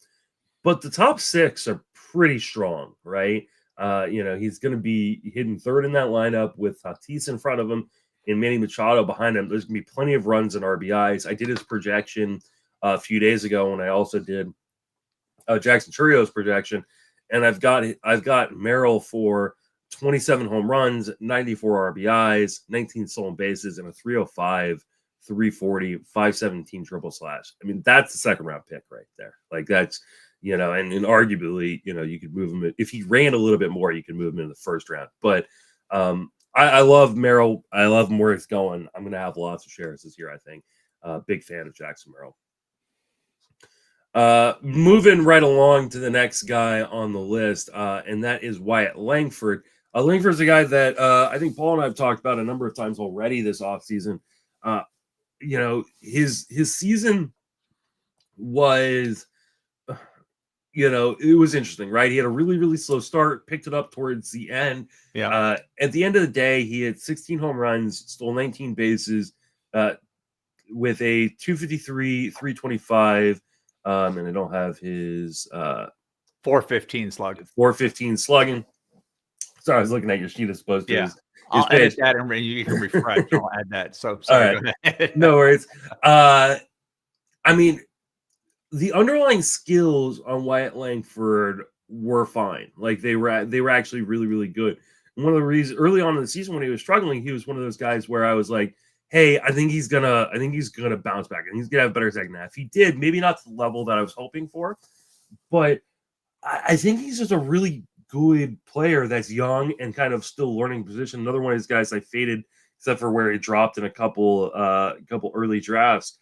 but the top six are pretty strong, right? He's going to be hitting third in that lineup with Tatis in front of him and Manny Machado behind him. There's going to be plenty of runs and RBIs. I did his projection a few days ago, and I also did Jackson Churio's projection, and I've got Merrill for 27 home runs, 94 RBIs, 19 stolen bases, and a 305, 340, 517 triple slash. I mean, that's the second round pick right there. Like, that's, and arguably, you could move him. If he ran a little bit more, you could move him in the first round. But I love Merrill. I love him where he's going. I'm going to have lots of shares this year, I think. Big fan of Jackson Merrill. Moving right along to the next guy on the list, and that is Wyatt Langford. Langford's a guy that I think Paul and I have talked about a number of times already this offseason. His season was, it was interesting, right? He had a really, really slow start, picked it up towards the end. Yeah. At the end of the day, he had 16 home runs, stole 19 bases, with a 253, 325. And I don't have his 415 slug. 415 slugging. Sorry, I was looking at your sheet as opposed to his I'll page. edit that and you can refresh. I'll add that. So sorry. All right. No worries. I mean, the underlying skills on Wyatt Langford were fine. Like, they were actually really, really good. And one of the reasons early on in the season when he was struggling, he was one of those guys where I was like, hey, I think he's gonna bounce back and he's gonna have a better second half. He did, maybe not to the level that I was hoping for, but I think he's just a really good player that's young and kind of still learning position. Another one of these guys I faded, except for where he dropped in a couple early drafts.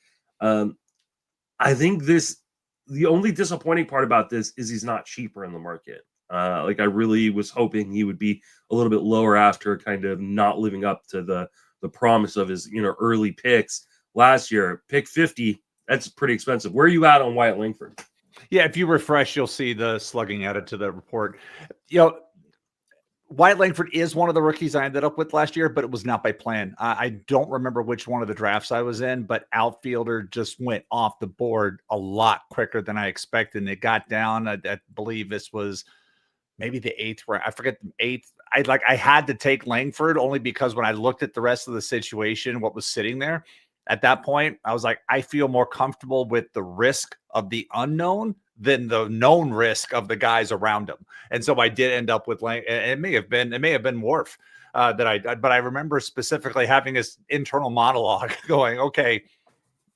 I think the only disappointing part about this is he's not cheaper in the market. I really was hoping he would be a little bit lower after kind of not living up to the promise of his early picks last year. Pick 50, that's pretty expensive. Where are you at on Wyatt Langford? Yeah, if you refresh, you'll see the slugging added to the report. Wyatt Langford is one of the rookies I ended up with last year, but it was not by plan. I don't remember which one of the drafts I was in, but outfielder just went off the board a lot quicker than I expected. And it got down. I believe this was maybe the 8th round. I forget the 8th. I had to take Langford only because when I looked at the rest of the situation, what was sitting there at that point, I was like, I feel more comfortable with the risk of the unknown than the known risk of the guys around him. And so I did end up with it may have been Worf but I remember specifically having this internal monologue going, okay,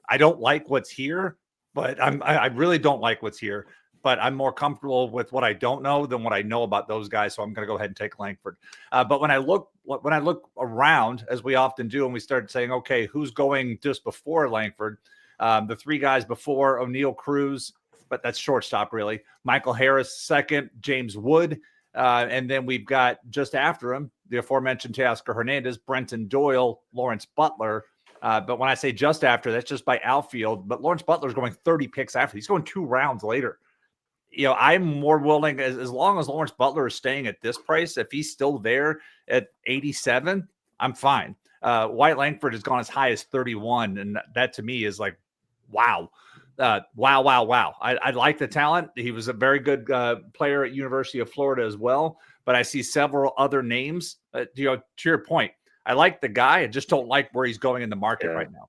I don't like what's here, but I really don't like what's here, but I'm more comfortable with what I don't know than what I know about those guys. So I'm going to go ahead and take Langford. But when I look around, as we often do, and we start saying, okay, who's going just before Langford? The 3 guys before O'Neill, Cruz, but that's shortstop really. Michael Harris second, James Wood, and then we've got just after him the aforementioned Teoscar Hernandez, Brenton Doyle, Lawrence Butler. But when I say just after, that's just by outfield. But Lawrence Butler's going 30 picks after. He's going 2 rounds later. I'm more willing, as long as Lawrence Butler is staying at this price, if he's still there at 87, I'm fine. Wyatt Langford has gone as high as 31, and that to me is like, wow. Wow. I like the talent. He was a very good player at University of Florida as well. But I see several other names. To your point, I like the guy. I just don't like where he's going in the market right now.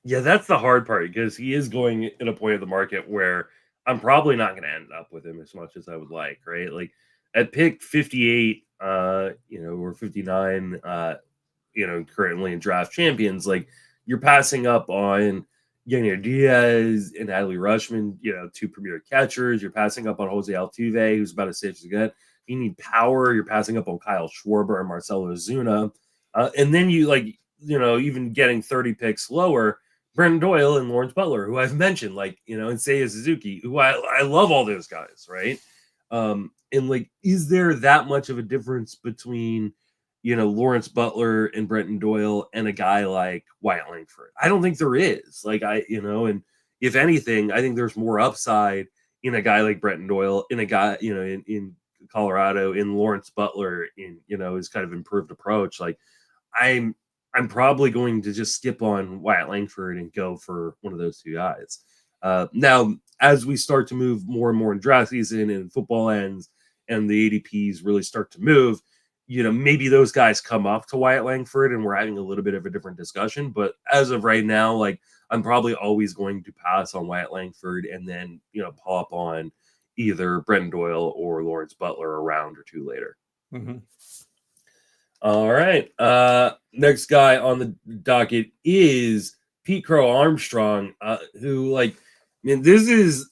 Yeah, that's the hard part because he is going at a point of the market where I'm probably not going to end up with him as much as I would like, right? Like at pick 58, or 59, currently in draft champions, like you're passing up on Diaz and Adley Rushman, 2 premier catchers. You're passing up on Jose Altuve, who's about as safe as you get. You need power. You're passing up on Kyle Schwarber and Marcelo Ozuna. And then you even getting 30 picks lower, Brenton Doyle and Lawrence Butler, who I've mentioned, and Seiya Suzuki, who I love all those guys, right? And is there that much of a difference between, Lawrence Butler and Brenton Doyle and a guy like Wyatt Langford? I don't think there is. And if anything, I think there's more upside in a guy like Brenton Doyle, in a guy, in Colorado, in Lawrence Butler, in, his kind of improved approach. I'm probably going to just skip on Wyatt Langford and go for one of those 2 guys. Now, as we start to move more and more in draft season and football ends and the ADPs really start to move, maybe those guys come up to Wyatt Langford and we're having a little bit of a different discussion. But as of right now, I'm probably always going to pass on Wyatt Langford and then, pull up on either Brenton Doyle or Lawrence Butler a round or 2 later. Mm-hmm. All right. Next guy on the docket is Pete Crow Armstrong, who, this is,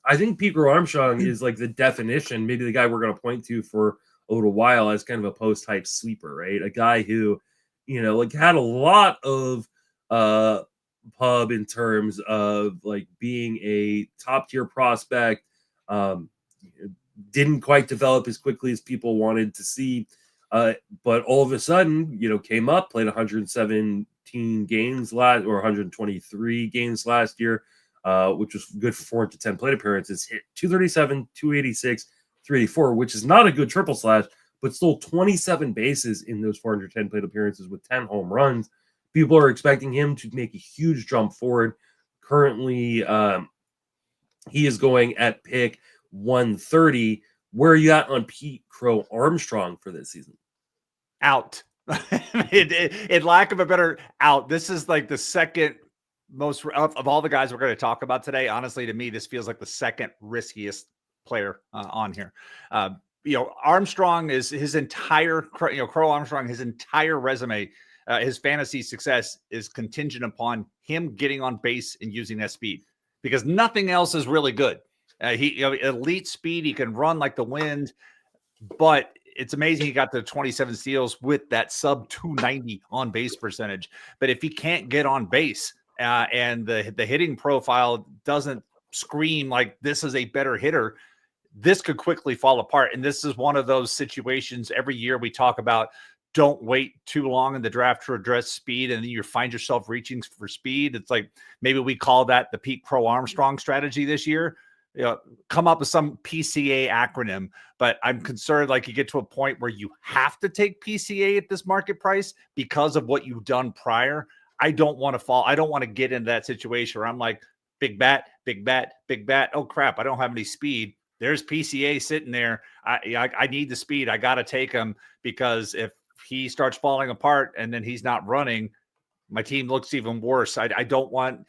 I think Pete Crow Armstrong is the definition, maybe the guy we're going to point to for a little while as kind of a post-type sleeper, right? A guy who, had a lot of pub in terms of being a top-tier prospect, didn't quite develop as quickly as people wanted to see. But all of a sudden, came up, played 117 games or 123 games last year, which was good for 410 plate appearances, hit 237, 286, 384, which is not a good triple slash, but still 27 bases in those 410 plate appearances with 10 home runs. People are expecting him to make a huge jump forward. Currently, he is going at pick 130. Where are you at on Pete Crow Armstrong for this season? Out. In lack of a better out. This is the second most of all the guys we're going to talk about today. Honestly, to me, this feels like the second riskiest player on here. Armstrong is his entire, Crow Armstrong, his entire resume, his fantasy success is contingent upon him getting on base and using that speed because nothing else is really good. He elite speed. He can run like the wind, but it's amazing he got the 27 steals with that sub 290 on base percentage. But if he can't get on base and the hitting profile doesn't scream like this is a better hitter, this could quickly fall apart. And this is one of those situations every year we talk about. Don't wait too long in the draft to address speed, and then you find yourself reaching for speed. It's maybe we call that the Pete Crow Armstrong strategy this year. come up with some PCA acronym, but I'm concerned like you get to a point where you have to take PCA at this market price because of what you've done prior. I don't want to fall. I don't want to get into that situation where I'm like, big bat, big bat, big bat. Oh crap, I don't have any speed. There's PCA sitting there. I need the speed. I got to take him because if he starts falling apart and then he's not running, my team looks even worse. I don't want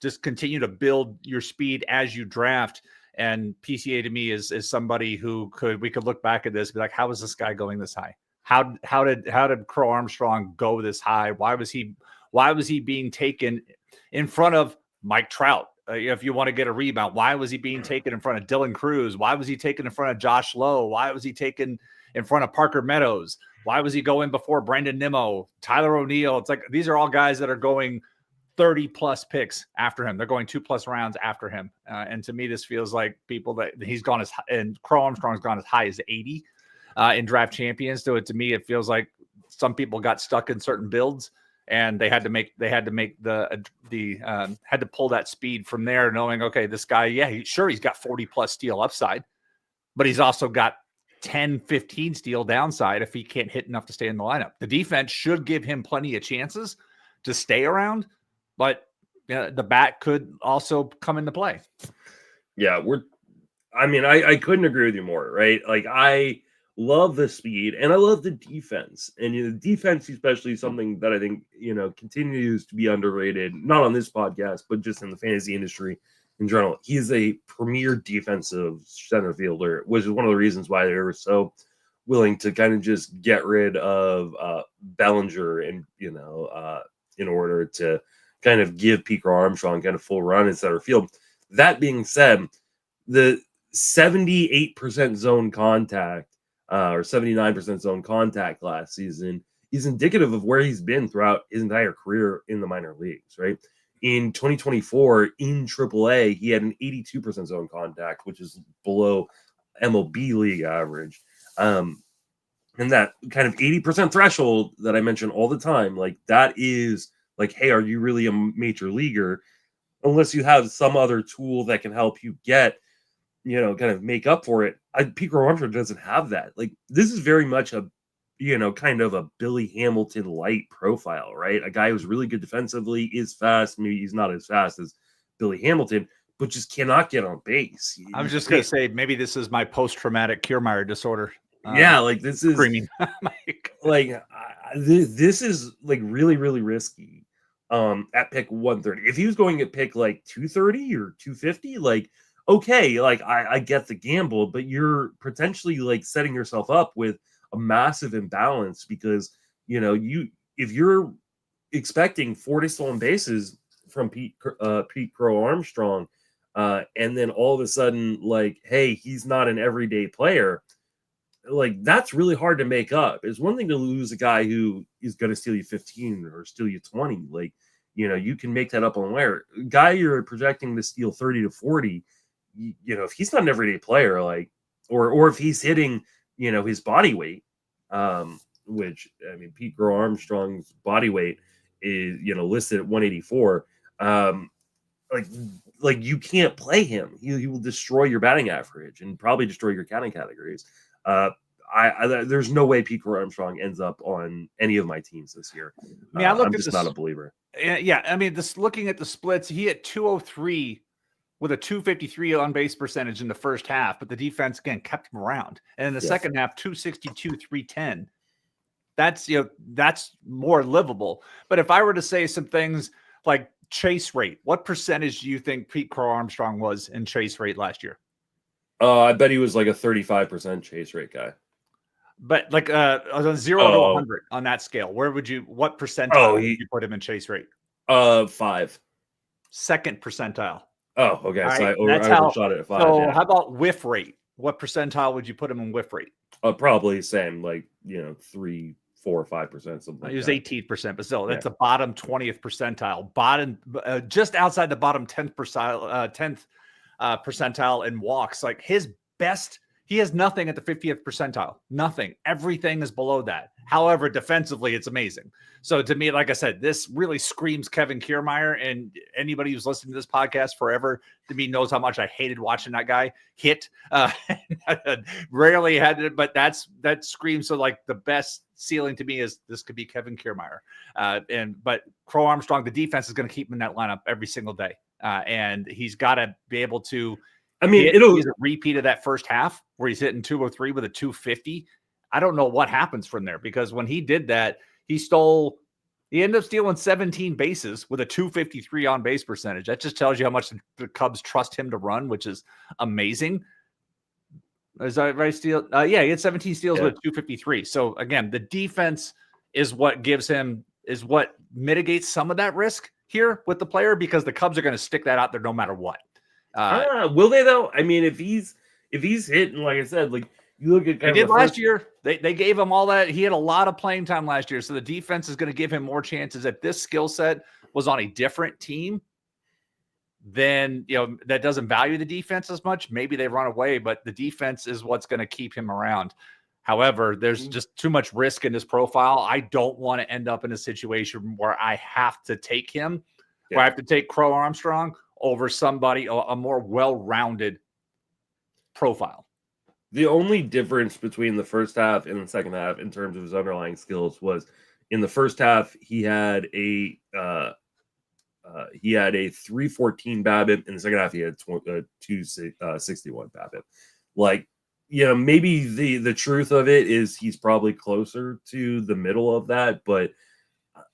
just continue to build your speed as you draft. And PCA to me is somebody who we could look back at this and be like, how is this guy going this high? How did Crow Armstrong go this high? Why was he being taken in front of Mike Trout? If you want to get a rebound, why was he being taken in front of Dylan Cruz? Why was he taken in front of Josh Lowe? Why was he taken in front of Parker Meadows? Why was he going before Brandon Nimmo, Tyler O'Neill? It's like these are all guys that are going 30 plus picks after him. They're going 2+ rounds after him. And to me, this feels like people that he's gone as high, and Crow Armstrong's gone as high as 80 in draft champions. So to me, it feels like some people got stuck in certain builds and they had to pull that speed from there, knowing, okay, this guy, he's got 40 plus steal upside, but he's also got 10, 15 steal downside if he can't hit enough to stay in the lineup. The defense should give him plenty of chances to stay around, but the bat could also come into play. Yeah, I couldn't agree with you more, right? Like, I love the speed and I love the defense. And the defense, especially, is something that I think, continues to be underrated, not on this podcast, but just in the fantasy industry in general. He's a premier defensive center fielder, which is one of the reasons why they were so willing to kind of just get rid of Bellinger and, in order to kind of give Pete Armstrong kind of full run in center field. That being said, the 78% zone contact or 79% zone contact last season is indicative of where he's been throughout his entire career in the minor leagues, right? In 2024, in AAA, he had an 82% zone contact, which is below MLB league average. And that kind of 80% threshold that I mention all the time, like that is like, hey, are you really a major leaguer? Unless you have some other tool that can help you get, kind of make up for it. Pete Armstrong doesn't have that. Like, this is very much a, kind of a Billy Hamilton light profile, right? A guy who's really good defensively, is fast. Maybe he's not as fast as Billy Hamilton, but just cannot get on base. I was just going to say, maybe this is my post-traumatic Kiermaier disorder. Like this is screaming. This is like really, really risky at pick 130. If he was going at pick like 230 or 250, like, okay, like I get the gamble, but you're potentially like setting yourself up with a massive imbalance because, if you're expecting 40 stolen bases from Pete Crow Armstrong, and then all of a sudden, like, hey, he's not an everyday player, like that's really hard to make up. It's one thing to lose a guy who is going to steal you 15 or steal you 20. Like, you can make that up on where. Guy you're projecting to steal 30 to 40, if he's not an everyday player, like, or if he's hitting, his body weight, which, I mean, Pete Crow Armstrong's body weight is, listed at 184. Like you can't play him. He will destroy your batting average and probably destroy your counting categories. There's no way Pete Armstrong ends up on any of my teams this year. I'm just not a believer. Yeah, I mean, looking at the splits, he hit 203 with a 253 on base percentage in the first half, but the defense again kept him around. And in the second half, 262, 310. That's more livable. But if I were to say some things like chase rate, what percentage do you think Pete Crow Armstrong was in chase rate last year? I bet he was like a 35% chase rate guy. But like on 0 to 100 on that scale, what percentile would you put him in chase rate? 5. Second percentile. Oh, okay. All so right. I overshot it at 5. So how about whiff rate? What percentile would you put him in whiff rate? Probably same, like 3, 4, 5%, something like he was that. 18%, but still, that's the bottom 20th percentile. Bottom, just outside the bottom 10th percentile in walks. Like his best He has nothing at the 50th percentile. Nothing. Everything is below that. However, defensively, it's amazing. So to me, like I said, this really screams Kevin Kiermaier. And anybody who's listened to this podcast forever, to me, knows how much I hated watching that guy hit. Rarely had it, but that screams. So like the best ceiling to me is this could be Kevin Kiermaier. But Crow Armstrong, the defense is going to keep him in that lineup every single day. And he's got to be able to. I mean, he's a repeat of that first half where he's hitting 203 with a 250. I don't know what happens from there, because when he did that, he ended up stealing 17 bases with a 253 on base percentage. That just tells you how much the Cubs trust him to run, which is amazing. Is that right? Steal? Yeah, he had 17 steals with 253. So again, the defense is what mitigates some of that risk here with the player, because the Cubs are going to stick that out there no matter what. Will they though? I mean, if he's hitting, like I said, like you look at they did last year, they gave him all that. He had a lot of playing time last year, so the defense is going to give him more chances. If this skill set was on a different team, then that doesn't value the defense as much. Maybe they run away, but the defense is what's going to keep him around. However, there's just too much risk in his profile. I don't want to end up in a situation where I have to take him, where I have to take Crow Armstrong over somebody, a more well-rounded profile. The only difference between the first half and the second half in terms of his underlying skills was in the first half, he had a 314 BABIP. In the second half, he had 261 BABIP. Like, maybe the truth of it is he's probably closer to the middle of that, but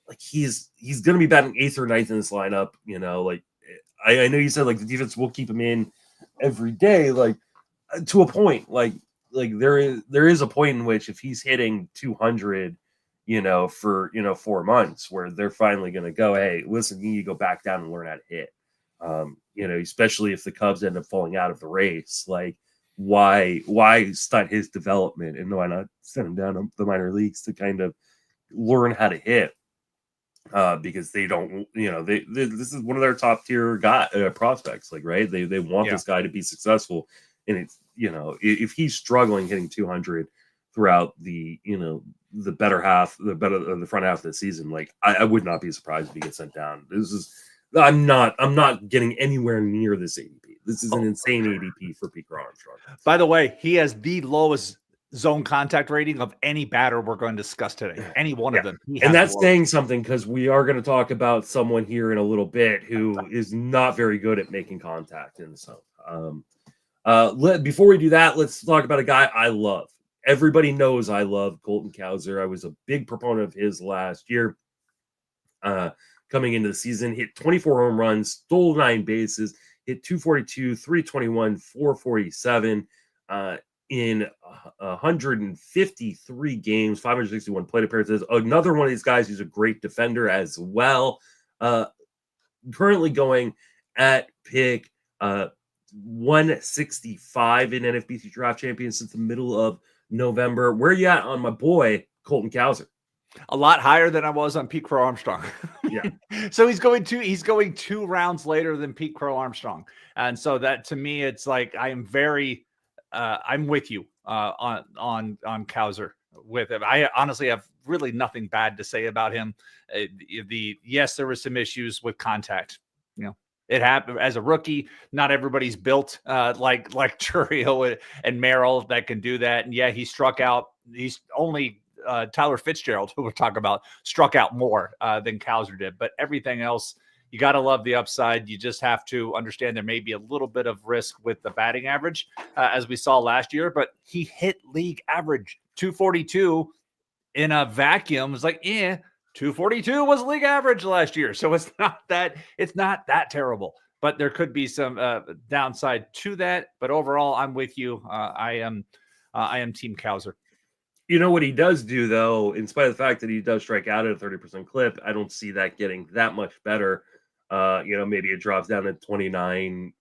like he's going to be batting 8th or 9th in this lineup. Like I know you said like the defense will keep him in every day, like to a point. Like there is a point in which if he's hitting 200, for 4 months, where they're finally going to go, hey, listen, you need to go back down and learn how to hit. Especially if the Cubs end up falling out of the race, like why stunt his development and why not send him down to the minor leagues to kind of learn how to hit? Because they don't, this is one of their top tier prospects, like, right? They want this guy to be successful. And it's, if he's struggling hitting 200 throughout the front half of the season, like I would not be surprised if he gets sent down. I'm not getting anywhere near this ADP. This is an insane ADP for Pete Armstrong. By the way, he has the lowest zone contact rating of any batter we're going to discuss today. Any one of them. And that's saying something, because we are going to talk about someone here in a little bit who is not very good at making contact in the zone. Before we do that, let's talk about a guy I love. Everybody knows I love Colton Cowser. I was a big proponent of his last year. Coming into the season, hit 24 home runs, stole 9 bases, hit 242, 321, 447 in 153 games, 561 plate appearances. Another one of these guys who's a great defender as well. Currently going at pick 165 in NFBC Draft Champions since the middle of November. Where are you at on my boy Colton Cowser? A lot higher than I was on Pete Crow Armstrong. Yeah. So he's going 2 rounds later than Pete Crow Armstrong. And so that, to me, it's like, I'm with you on Cowser with him. I honestly have really nothing bad to say about him. Yes, there was some issues with contact. It happened as a rookie. Not everybody's built like Churio and Merrill that can do that. And yeah, he struck out. He's only Tyler Fitzgerald, who we'll talk about, struck out more than Cowser did. But everything else, you got to love the upside. You just have to understand there may be a little bit of risk with the batting average, as we saw last year. But he hit league average 242 in a vacuum. It's like, 242 was league average last year. So it's not that terrible. But there could be some downside to that. But overall, I'm with you. I am Team Cowser. You know what he does do, though, in spite of the fact that he does strike out at a 30% clip, I don't see that getting that much better. Maybe it drops down to 29,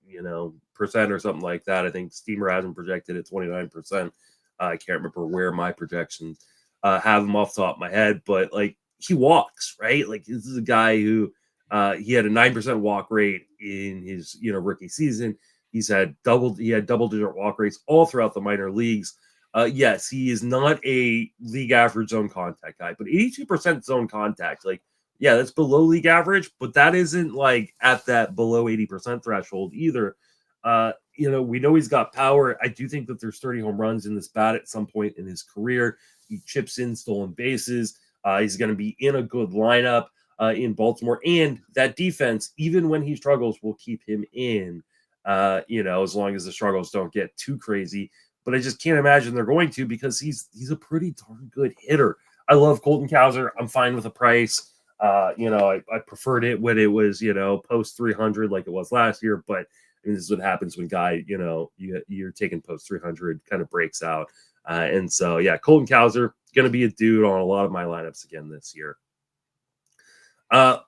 percent or something like that. I think Steamer hasn't projected at 29%. I can't remember where my projections have him off the top of my head, but like he walks, right? Like this is a guy who he had a 9% walk rate in his rookie season. He had double-digit walk rates all throughout the minor leagues. Yes, he is not a league average zone contact guy, but 82% zone contact, like, yeah, that's below league average, but that isn't like at that below 80% threshold either. We know he's got power. I do think that there's 30 home runs in this bat at some point in his career. He chips in stolen bases. He's going to be in a good lineup in Baltimore, and that defense, even when he struggles, will keep him in. As long as the struggles don't get too crazy. But I just can't imagine they're going to, because he's a pretty darn good hitter. I love Colton Cowser. I'm fine with the price. I preferred it when it was, post 300 like it was last year. But I mean, this is what happens when you're taking post 300 kind of breaks out. And so, yeah, Colton Cowser going to be a dude on a lot of my lineups again this year.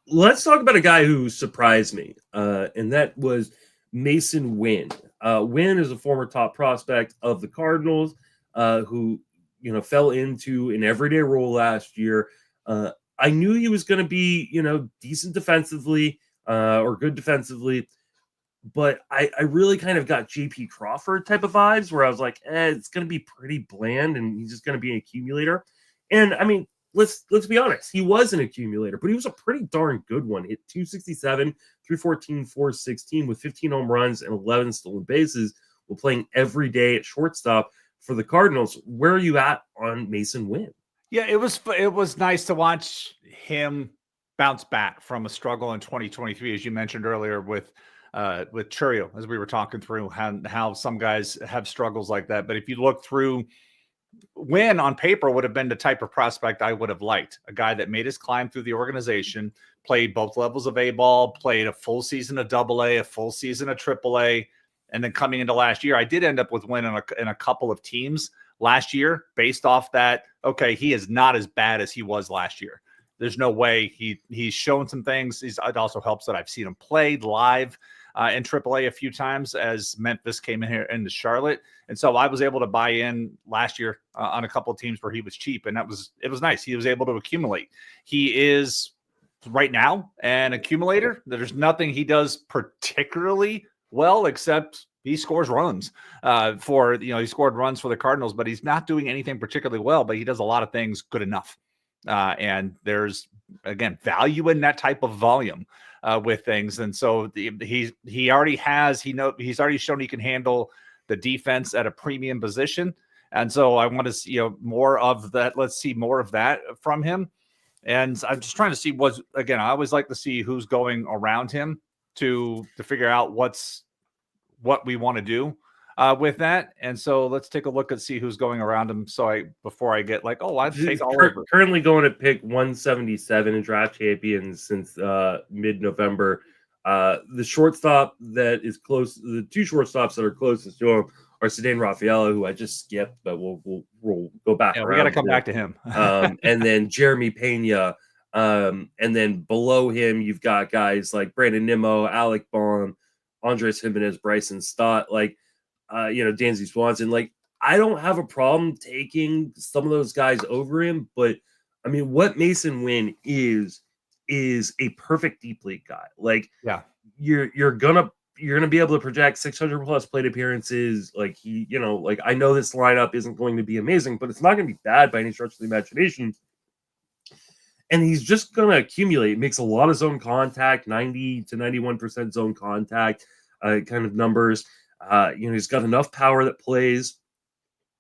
Let's talk about a guy who surprised me, and that was Mason Wynn. Wynn is a former top prospect of the Cardinals, who fell into an everyday role last year. I knew he was going to be decent defensively, or good defensively, but I really kind of got JP Crawford type of vibes, where I was like, it's going to be pretty bland, and he's just going to be an accumulator. And I mean, let's be honest, he was an accumulator, but he was a pretty darn good one. Hit 267, 314, 416 with 15 home runs and 11 stolen bases while playing every day at shortstop for the Cardinals. Where are you at on Mason Wynn? Yeah, it was nice to watch him bounce back from a struggle in 2023, as you mentioned earlier with Churio, as we were talking through how some guys have struggles like that. But if you look through, Wynn on paper would have been the type of prospect I would have liked. A guy that made his climb through the organization, played both levels of A-ball, played a full season of AA, a full season of AAA, and then coming into last year, I did end up with Wynn in a couple of teams last year based off that, okay, he is not as bad as he was last year. There's no way. He's shown some things. It also helps that I've seen him play live in AAA a few times as Memphis came in here into Charlotte. And so I was able to buy in last year on a couple of teams where he was cheap, and it was nice. He was able to accumulate. He is right now an accumulator. There's nothing he does particularly well, except he scores runs he scored runs for the Cardinals, but he's not doing anything particularly well, but he does a lot of things good enough. And there's, again, value in that type of volume with things. And so he's already shown he can handle the defense at a premium position. And so I want to see more of that. Let's see more of that from him. And I'm just trying to see I always like to see who's going around him to figure out what we want to do with that. And so let's take a look and see who's going around him. So before I get like, I'd take all over. Currently going to pick 177 in draft champions since mid-November. The shortstop that is close, the two shortstops that are closest to him are Ceddanne Rafaela, who I just skipped, but we'll go back. Yeah, we got to come back to him. And then Jeremy Pena. And then below him, you've got guys like Brandon Nimmo, Alec Bohm, Andres Jimenez, Bryson Stott, Dansby Swanson. Like, I don't have a problem taking some of those guys over him, but I mean, what Mason Wynn is a perfect deep league guy. Like, yeah, you're gonna be able to project 600 plus plate appearances. Like, I know this lineup isn't going to be amazing, but it's not going to be bad by any stretch of the imagination. And he's just going to accumulate. Makes a lot of zone contact, 90 to 91% zone contact kind of numbers. He's got enough power that plays.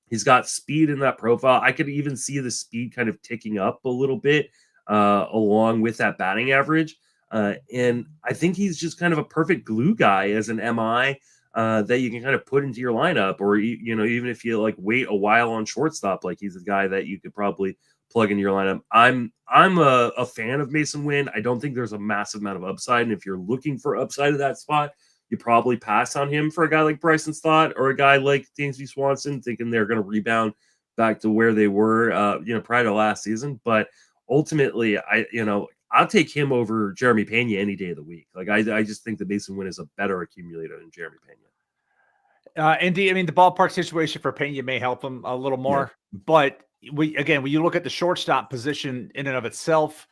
He's got speed in that profile. I could even see the speed kind of ticking up a little bit along with that batting average. And I think he's just kind of a perfect glue guy as an MI that you can kind of put into your lineup, or, even if you wait a while on shortstop, he's a guy that you could probably plug into your lineup. I'm a fan of Mason Wynn. I don't think there's a massive amount of upside. And if you're looking for upside at that spot, you probably pass on him for a guy like Bryson Stott or a guy like Dansby Swanson, thinking they're going to rebound back to where they were, prior to last season. But ultimately, I'll take him over Jeremy Pena any day of the week. I just think that Mason Wynn is a better accumulator than Jeremy Pena. Indeed, the ballpark situation for Pena may help him a little more, but when you look at the shortstop position in and of itself,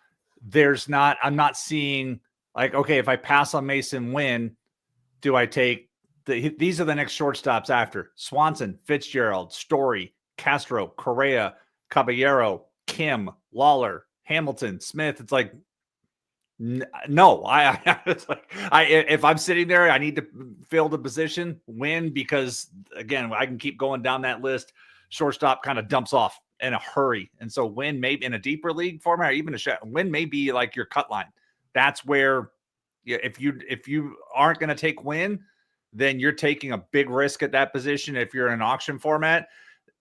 I'm not seeing okay, if I pass on Mason Wynn, do I take these are the next shortstops after Swanson, Fitzgerald, Story, Castro, Correa, Caballero, Kim, Lawler, Hamilton, Smith. It's like, no, it's like, if I'm sitting there, I need to fill the position, win, because again, I can keep going down that list. Shortstop kind of dumps off in a hurry. And so win maybe in a deeper league format, or even win may be like your cut line. That's where if you aren't going to take win, then you're taking a big risk at that position. If you're in an auction format,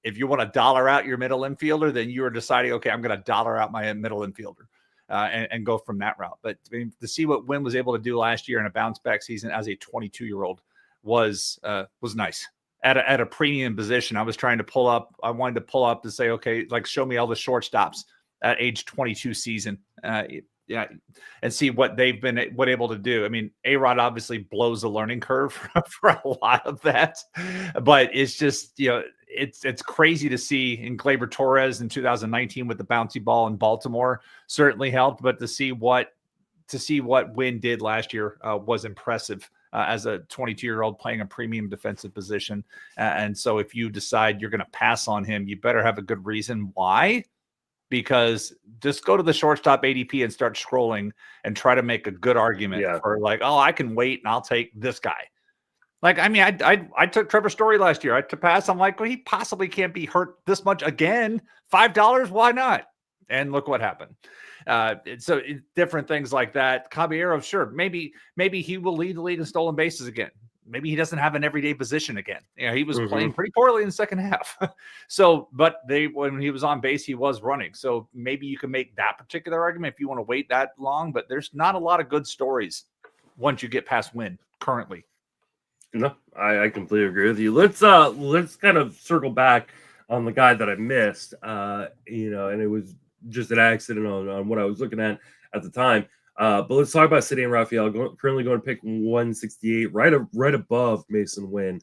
if you want to dollar out your middle infielder, then you are deciding, okay, I'm going to dollar out my middle infielder and go from that route. But to see what Wynn was able to do last year in a bounce back season as a 22-year-old was nice. At a premium position, I wanted to pull up to say, okay, like show me all the shortstops at age 22 season. Yeah, and see what they've been able to do. I mean, A-Rod obviously blows the learning curve for a lot of that, but it's just, it's crazy to see. In Gleyber Torres in 2019 with the bouncy ball in Baltimore certainly helped, but to see what Wynn did last year was impressive as a 22-year-old playing a premium defensive position. And so if you decide you're going to pass on him, you better have a good reason why. Because just go to the shortstop ADP and start scrolling and try to make a good argument for like, oh, I can wait and I'll take this guy. Like, I mean, I took Trevor Story last year. To pass, I'm like, well, he possibly can't be hurt this much again. $5, why not? And look what happened. So different things like that. Caballero, sure, maybe he will lead the league in stolen bases again. Maybe he doesn't have an everyday position again. He was playing pretty poorly in the second half. But when he was on base, he was running. So maybe you can make that particular argument if you want to wait that long. But there's not a lot of good stories once you get past Wynn currently. No, I completely agree with you. Let's kind of circle back on the guy that I missed. And it was just an accident on what I was looking at the time. But let's talk about Ceddanne Rafaela, currently going to pick 168, right above Mason Wynn.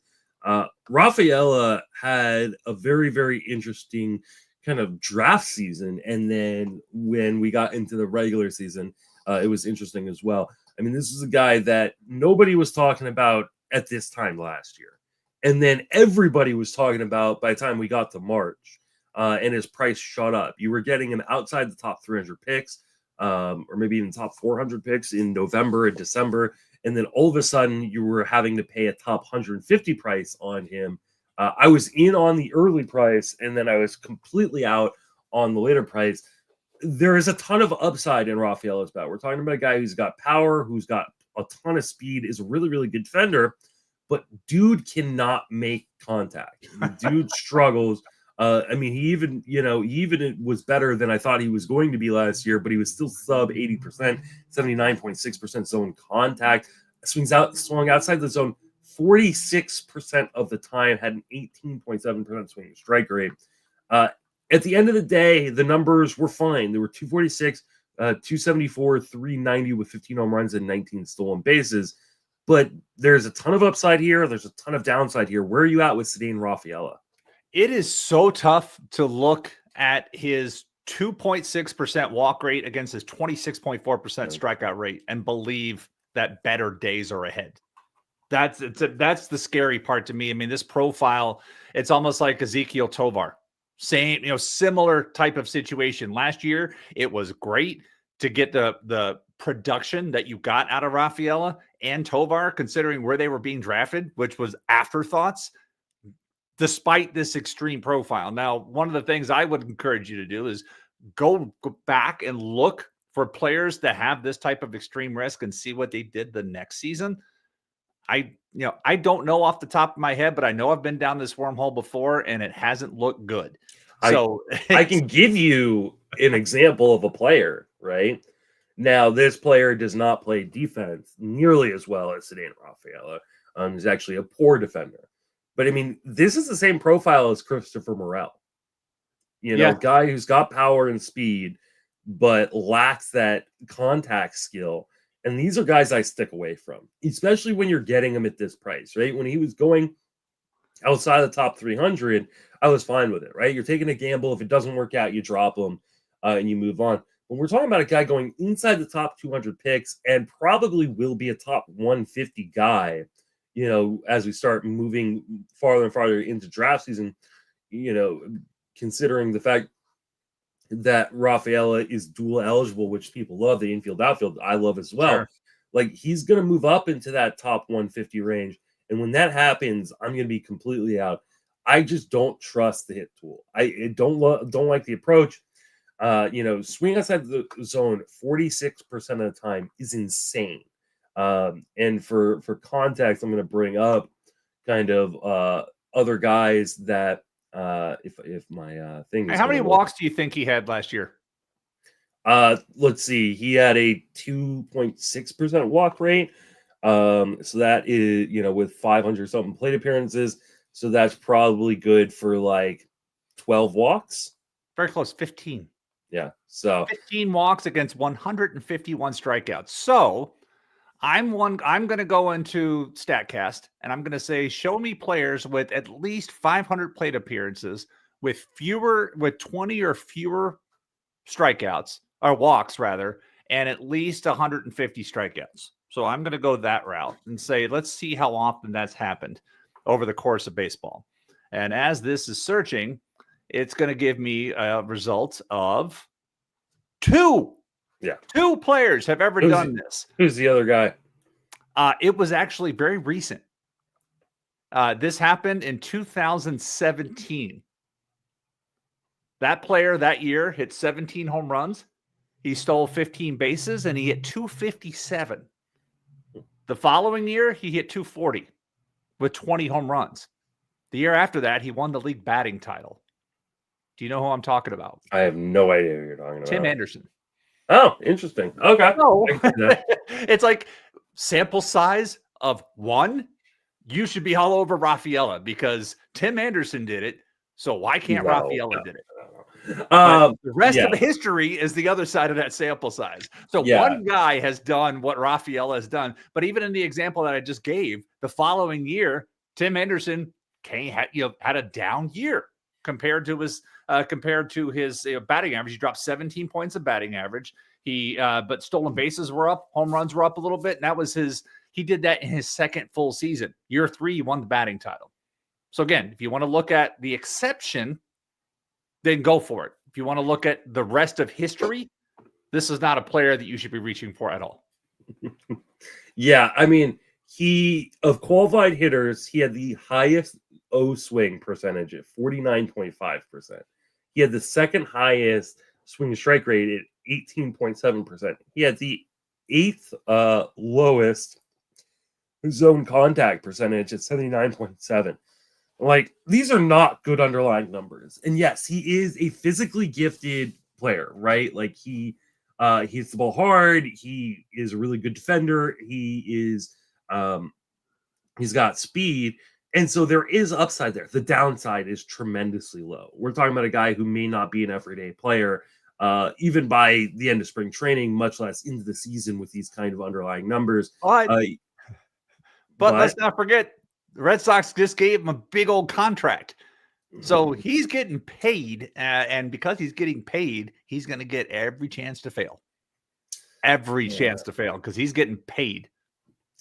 Rafaela had a very, very interesting kind of draft season. And then when we got into the regular season, it was interesting as well. I mean, this is a guy that nobody was talking about at this time last year. And then everybody was talking about by the time we got to March, and his price shot up. You were getting him outside the top 300 picks. Or maybe even top 400 picks in November and December. And then all of a sudden you were having to pay a top 150 price on him. I was in on the early price, and then I was completely out on the later price. There is a ton of upside in Rafaela's bat. We're talking about a guy who's got power, who's got a ton of speed, is a really, really good defender, but dude cannot make contact. Dude struggles. I mean, he even was better than I thought he was going to be last year, but he was still sub 80%, 79.6% zone contact. Swung outside the zone 46% of the time, had an 18.7% swinging strike rate. At the end of the day, the numbers were fine. They were 246, 274, 390 with 15 home runs and 19 stolen bases. But there's a ton of upside here. There's a ton of downside here. Where are you at with Ceddanne Rafaela? It is so tough to look at his 2.6% walk rate against his 26.4% strikeout rate and believe that better days are ahead. That's the scary part to me. I mean, this profile, it's almost like Ezekiel Tovar. Same, similar type of situation. Last year, it was great to get the production that you got out of Rafaela and Tovar, considering where they were being drafted, which was afterthoughts. Despite this extreme profile. Now, one of the things I would encourage you to do is go back and look for players that have this type of extreme risk and see what they did the next season. I don't know off the top of my head, but I know I've been down this wormhole before and it hasn't looked good. So I can give you an example of a player, right? Now, this player does not play defense nearly as well as Ceddanne Rafaela. He's actually a poor defender. But I mean, this is the same profile as Christopher Morel. Guy who's got power and speed, but lacks that contact skill. And these are guys I stick away from, especially when you're getting him at this price, right? When he was going outside the top 300, I was fine with it, right? You're taking a gamble. If it doesn't work out, you drop him and you move on. When we're talking about a guy going inside the top 200 picks and probably will be a top 150 guy, as we start moving farther and farther into draft season, considering the fact that Rafaela is dual eligible, which people love, the infield outfield, I love as well. Sure. Like, he's going to move up into that top 150 range. And when that happens, I'm going to be completely out. I just don't trust the hit tool. I don't like the approach. Swing outside the zone 46% of the time is insane. And for context, I'm going to bring up kind of other guys that if my thing is How many walks do you think he had last year? Let's see. He had a 2.6% walk rate. So that is, with 500 something plate appearances. So that's probably good for like 12 walks. Very close, 15. Yeah. So 15 walks against 151 strikeouts. So I'm going to go into StatCast and I'm going to say, show me players with at least 500 plate appearances with 20 or fewer strikeouts or walks rather, and at least 150 strikeouts. So I'm going to go that route and say, let's see how often that's happened over the course of baseball. And as this is searching, it's going to give me a result of 2. Yeah. 2 players have ever done this. Who's the other guy? It was actually very recent. This happened in 2017. That player that year hit 17 home runs. He stole 15 bases and he hit 257. The following year, he hit 240 with 20 home runs. The year after that, he won the league batting title. Do you know who I'm talking about? I have no idea who you're talking about. Tim Anderson. Oh, interesting. Okay. No. It's like sample size of 1. You should be all over Rafaela because Tim Anderson did it. So why can't Rafaela did it? The rest of the history is the other side of that sample size. So one guy has done what Rafaela has done. But even in the example that I just gave, the following year, Tim Anderson had a down year compared to his batting average. He dropped 17 points of batting average. But stolen bases were up, home runs were up a little bit. And that was he did that in his second full season. Year 3, he won the batting title. So again, if you want to look at the exception, then go for it. If you want to look at the rest of history, this is not a player that you should be reaching for at all. Yeah, I mean, of qualified hitters, he had the highest O swing percentage at 49.5%. He had the second highest swing and strike rate at 18.7%. He had the 8th lowest zone contact percentage at 79.7%. Like, these are not good underlying numbers. And yes, he is a physically gifted player, right? Like, he hits the ball hard. He is a really good defender. He's got speed. And so there is upside there. The downside is tremendously low. We're talking about a guy who may not be an everyday player, even by the end of spring training, much less into the season with these kind of underlying numbers. But let's not forget, the Red Sox just gave him a big old contract. So he's getting paid. And because he's getting paid, he's going to get every chance to fail. Every chance to fail because he's getting paid.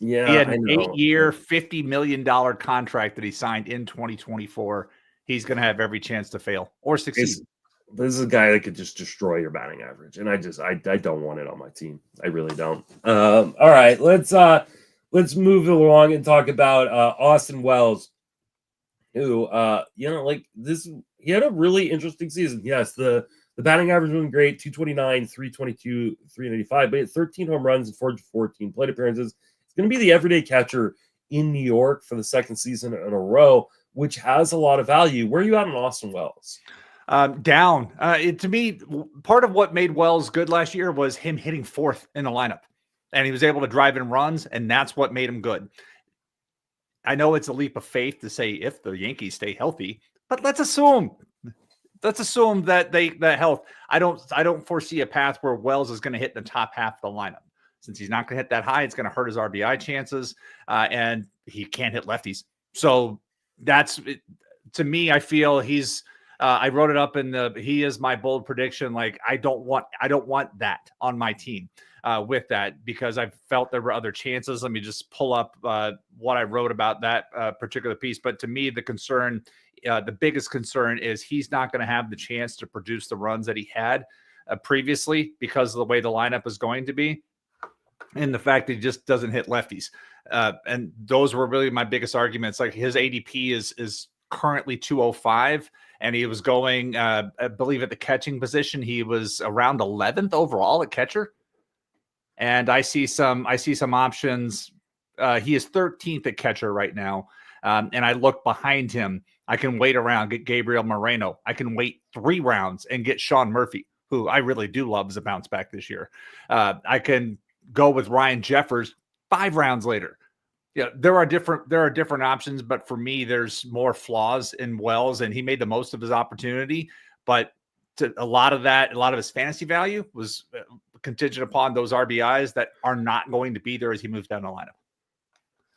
Yeah, he had an 8-year, $50 million contract that he signed in 2024. He's going to have every chance to fail or succeed. This is a guy that could just destroy your batting average. And I don't want it on my team. I really don't. All right, let's move along and talk about Austin Wells, who, he had a really interesting season. Yes, the batting average was great, 229, 322, 395, but he had 13 home runs and 414 plate appearances. He's going to be the everyday catcher in New York for the second season in a row, which has a lot of value. Where are you at on Austin Wells? Down. To me, part of what made Wells good last year was him hitting 4th in the lineup. And he was able to drive in runs, and that's what made him good. I know it's a leap of faith to say if the Yankees stay healthy, but let's assume that health. I don't foresee a path where Wells is going to hit the top half of the lineup. Since he's not going to hit that high, it's going to hurt his RBI chances, and he can't hit lefties. So that's to me. I feel he's. I wrote it up he is my bold prediction. Like I don't want that on my team. with that, because I felt there were other chances. Let me just pull up what I wrote about that particular piece. But to me, the biggest concern is he's not going to have the chance to produce the runs that he had previously because of the way the lineup is going to be, and the fact that he just doesn't hit lefties. And those were really my biggest arguments. Like, his ADP is currently 205, and he was going, I believe, at the catching position, he was around 11th overall at catcher. And I see some options. He is 13th at catcher right now. And I look behind him. I can wait around, get Gabriel Moreno. I can wait 3 rounds and get Sean Murphy, who I really do love as a bounce back this year. I can go with Ryan Jeffers 5 rounds later. Yeah, there are different options, but for me, there's more flaws in Wells, and he made the most of his opportunity. But a lot of his fantasy value was contingent upon those RBIs that are not going to be there as he moves down the lineup.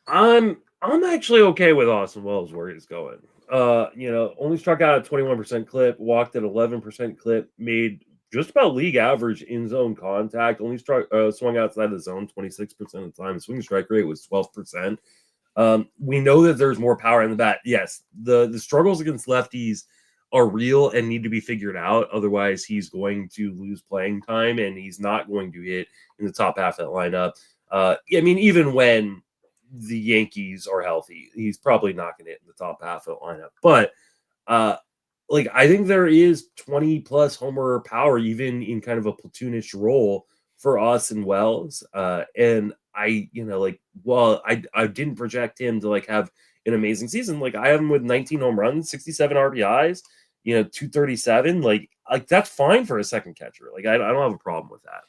I'm actually okay with Austin Wells where he's going. Only struck out at 21% clip, walked at 11% clip, made just about league average in zone contact, only swung outside the zone 26% of the time. The swing strike rate was 12%. We know that there's more power in the bat. Yes, the struggles against lefties are real and need to be figured out. Otherwise, he's going to lose playing time, and he's not going to hit in the top half of that lineup. Even when the Yankees are healthy, he's probably not going to hit in the top half of the lineup. But I think there is 20 plus homer power, even in kind of a platoonish role for Austin Wells. And I didn't project him to have an amazing season. I have him with 19 home runs, 67 RBIs, 237. That's fine for a second catcher. I don't have a problem with that.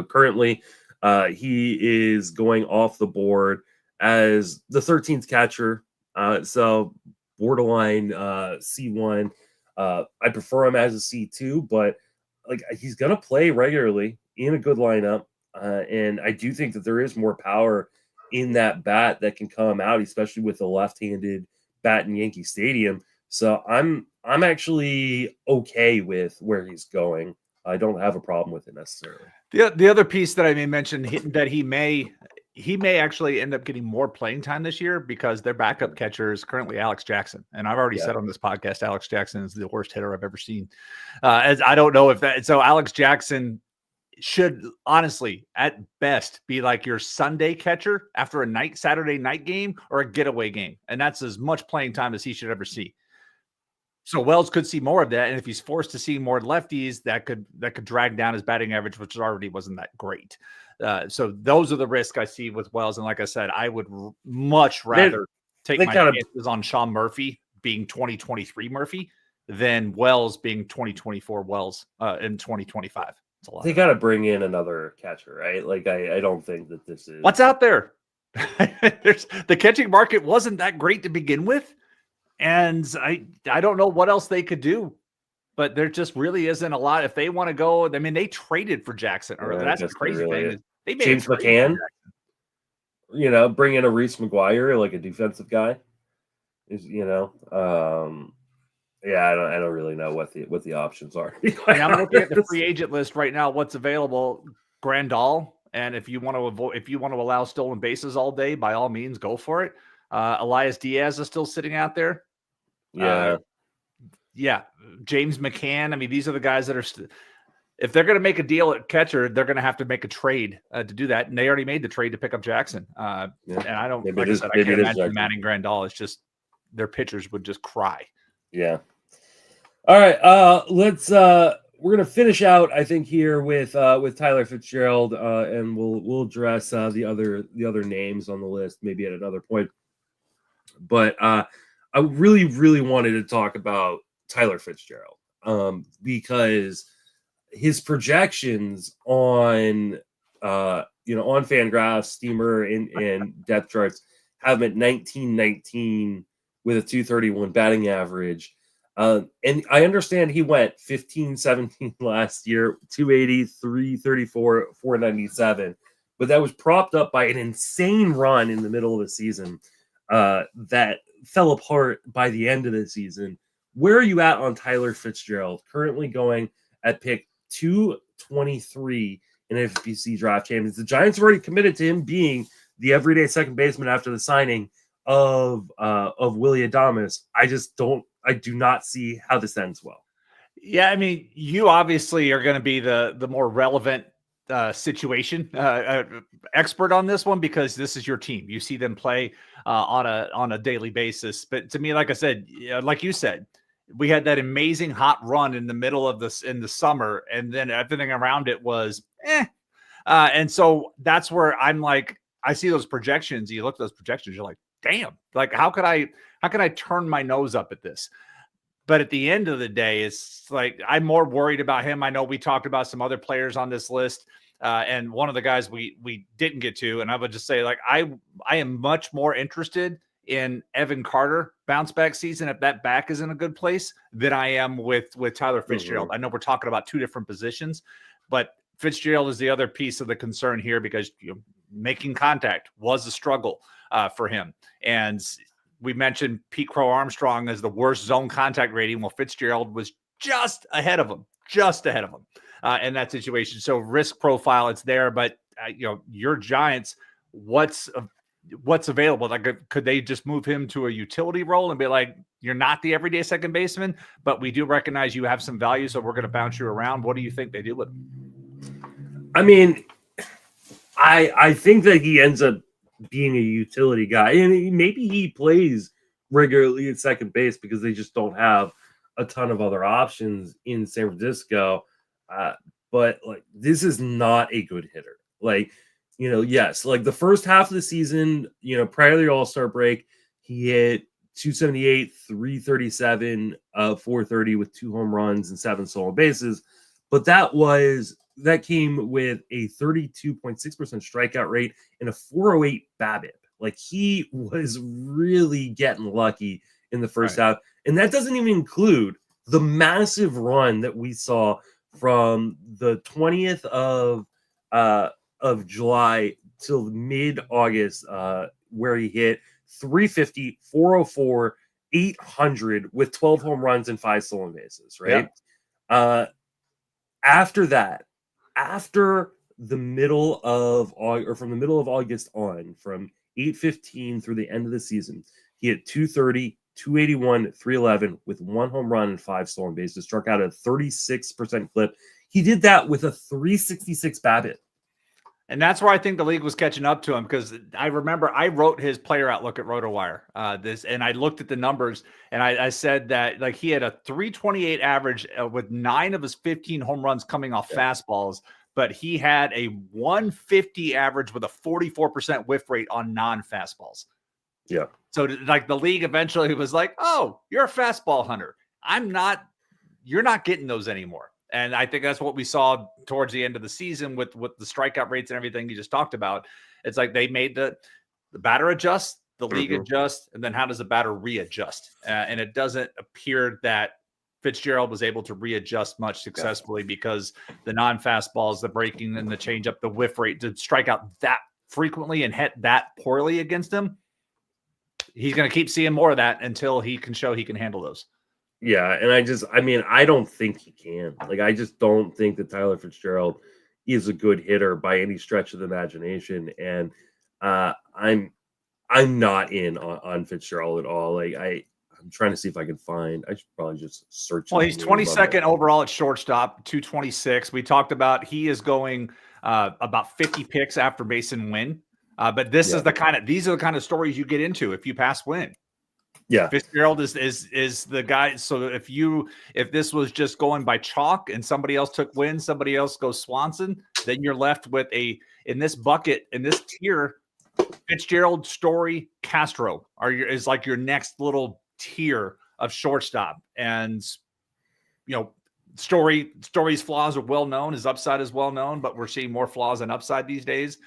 Currently he is going off the board as the 13th catcher. So borderline C1. I prefer him as a C2, but he's going to play regularly in a good lineup. And I do think that there is more power in that bat that can come out, especially with a left-handed bat in Yankee Stadium. So I'm actually okay with where he's going. I don't have a problem with it necessarily. The other piece that I may mention that he may actually end up getting more playing time this year because their backup catcher is currently Alex Jackson. And I've already said on this podcast, Alex Jackson is the worst hitter I've ever seen. As I don't know if that, so Alex Jackson should honestly at best be like your Sunday catcher after a Saturday night game or a getaway game. And that's as much playing time as he should ever see. So Wells could see more of that. And if he's forced to see more lefties, that could drag down his batting average, which already wasn't that great. So those are the risks I see with Wells. And like I said, I would much rather take my chances on Sean Murphy being 2023 Murphy than Wells being 2024 Wells in 2025. They got to bring in another catcher, right? I don't think that this is what's out there. The catching market wasn't that great to begin with. And I don't know what else they could do, but there just really isn't a lot. If they want to go, they traded for Jackson earlier. That's the crazy thing. They made James McCann, bring in a Reese McGuire, a defensive guy. I don't really know what the options are. I'm looking at the free agent list right now. What's available? Grandal, and if you want to allow stolen bases all day, by all means, go for it. Elias Diaz is still sitting out there. James McCann. These are the guys that are. If they're going to make a deal at catcher, they're going to have to make a trade to do that, and they already made the trade to pick up Jackson. And I don't. I can't imagine Manning Grandal. It's just their pitchers would just cry. Yeah. All right. We're gonna finish out, I think, here with Tyler Fitzgerald, and we'll address the other names on the list maybe at another point. But I really, really wanted to talk about Tyler Fitzgerald because his projections on on Fangraphs, Steamer, and depth charts have him at 19-19 with a 231 batting average. And I understand he went 15-17 last year, 280, 334, 497. But that was propped up by an insane run in the middle of the season that fell apart by the end of the season. Where are you at on Tyler Fitzgerald? Currently going at pick 223 in FPC draft champions. The Giants have already committed to him being the everyday second baseman after the signing of Willie Adames. I do not see how this ends well. Yeah, I mean, you obviously are going to be the more relevant situation expert on this one because this is your team. You see them play on a daily basis. But to me, like I said, like you said, we had that amazing hot run in the middle of this in the summer, and then everything around it was and so that's where I'm like, I see those projections. You look at those projections, you're like, damn, like how could I turn my nose up at this? But at the end of the day, it's like I'm more worried about him. I know we talked about some other players on this list, and one of the guys we didn't get to, and I would just say like I am much more interested in Evan Carter bounce back season if that back is in a good place than I am with Tyler Fitzgerald. Mm-hmm. I know we're talking about two different positions, but Fitzgerald is the other piece of the concern here because making contact was a struggle for him. And we mentioned Pete Crow Armstrong as the worst zone contact rating. Well, Fitzgerald was just ahead of him in that situation. So risk profile, it's there, but your Giants, what's available? Like, could they just move him to a utility role and be like, you're not the everyday second baseman, but we do recognize you have some value, so we're going to bounce you around. What do you think they do with him? I mean, I think that he ends up being a utility guy, and maybe he plays regularly at second base because they just don't have a ton of other options in San Francisco. But like, this is not a good hitter. Like, yes, like the first half of the season, prior to the All-Star break, he hit 278, 337, 430 with 2 home runs and 7 stolen bases. But that came with a 32.6% strikeout rate and a 408 BABIP. Like, he was really getting lucky in the first half. And that doesn't even include the massive run that we saw from the 20th of July till mid-August, where he hit 350, 404, 800 with 12 home runs and 5 stolen bases, right? Yeah. After that, after the middle of August, or from the middle of August on, from 8/15 through the end of the season, he hit 230, 281, 311 with 1 home run and 5 stolen bases, struck out a 36% clip. He did that with a 366 BABIP. And that's where I think the league was catching up to him, because I remember I wrote his player outlook at RotoWire, and I looked at the numbers, and I said that like he had a 328 average with 9 of his 15 home runs coming off fastballs, but he had a 150 average with a 44% whiff rate on non-fastballs. Yeah. So like the league eventually was like, oh, you're a fastball hunter. You're not getting those anymore. And I think that's what we saw towards the end of the season with the strikeout rates and everything you just talked about. It's like they made the batter adjust, the league adjust, and then how does the batter readjust? And it doesn't appear that Fitzgerald was able to readjust much successfully because the non-fastballs, the breaking and the changeup, the whiff rate to strike out that frequently and hit that poorly against him. He's going to keep seeing more of that until he can show he can handle those. Yeah, and I don't think he can. Like, I just don't think that Tyler Fitzgerald is a good hitter by any stretch of the imagination. And I'm not in on Fitzgerald at all. Like, I'm trying to see if I can find. I should probably just search. Well, he's 22nd overall at shortstop, 226. We talked about he is going about 50 picks after Mason Wynn. But these are the kind of stories you get into if you pass Wynn. Yeah, Fitzgerald is the guy. So if this was just going by chalk and somebody else took Wynn, somebody else goes Swanson, then you're left with in this bucket, in this tier, Fitzgerald, Story, Castro is like your next little tier of shortstop. And Story's flaws are well known, his upside is well known, but we're seeing more flaws than upside these days.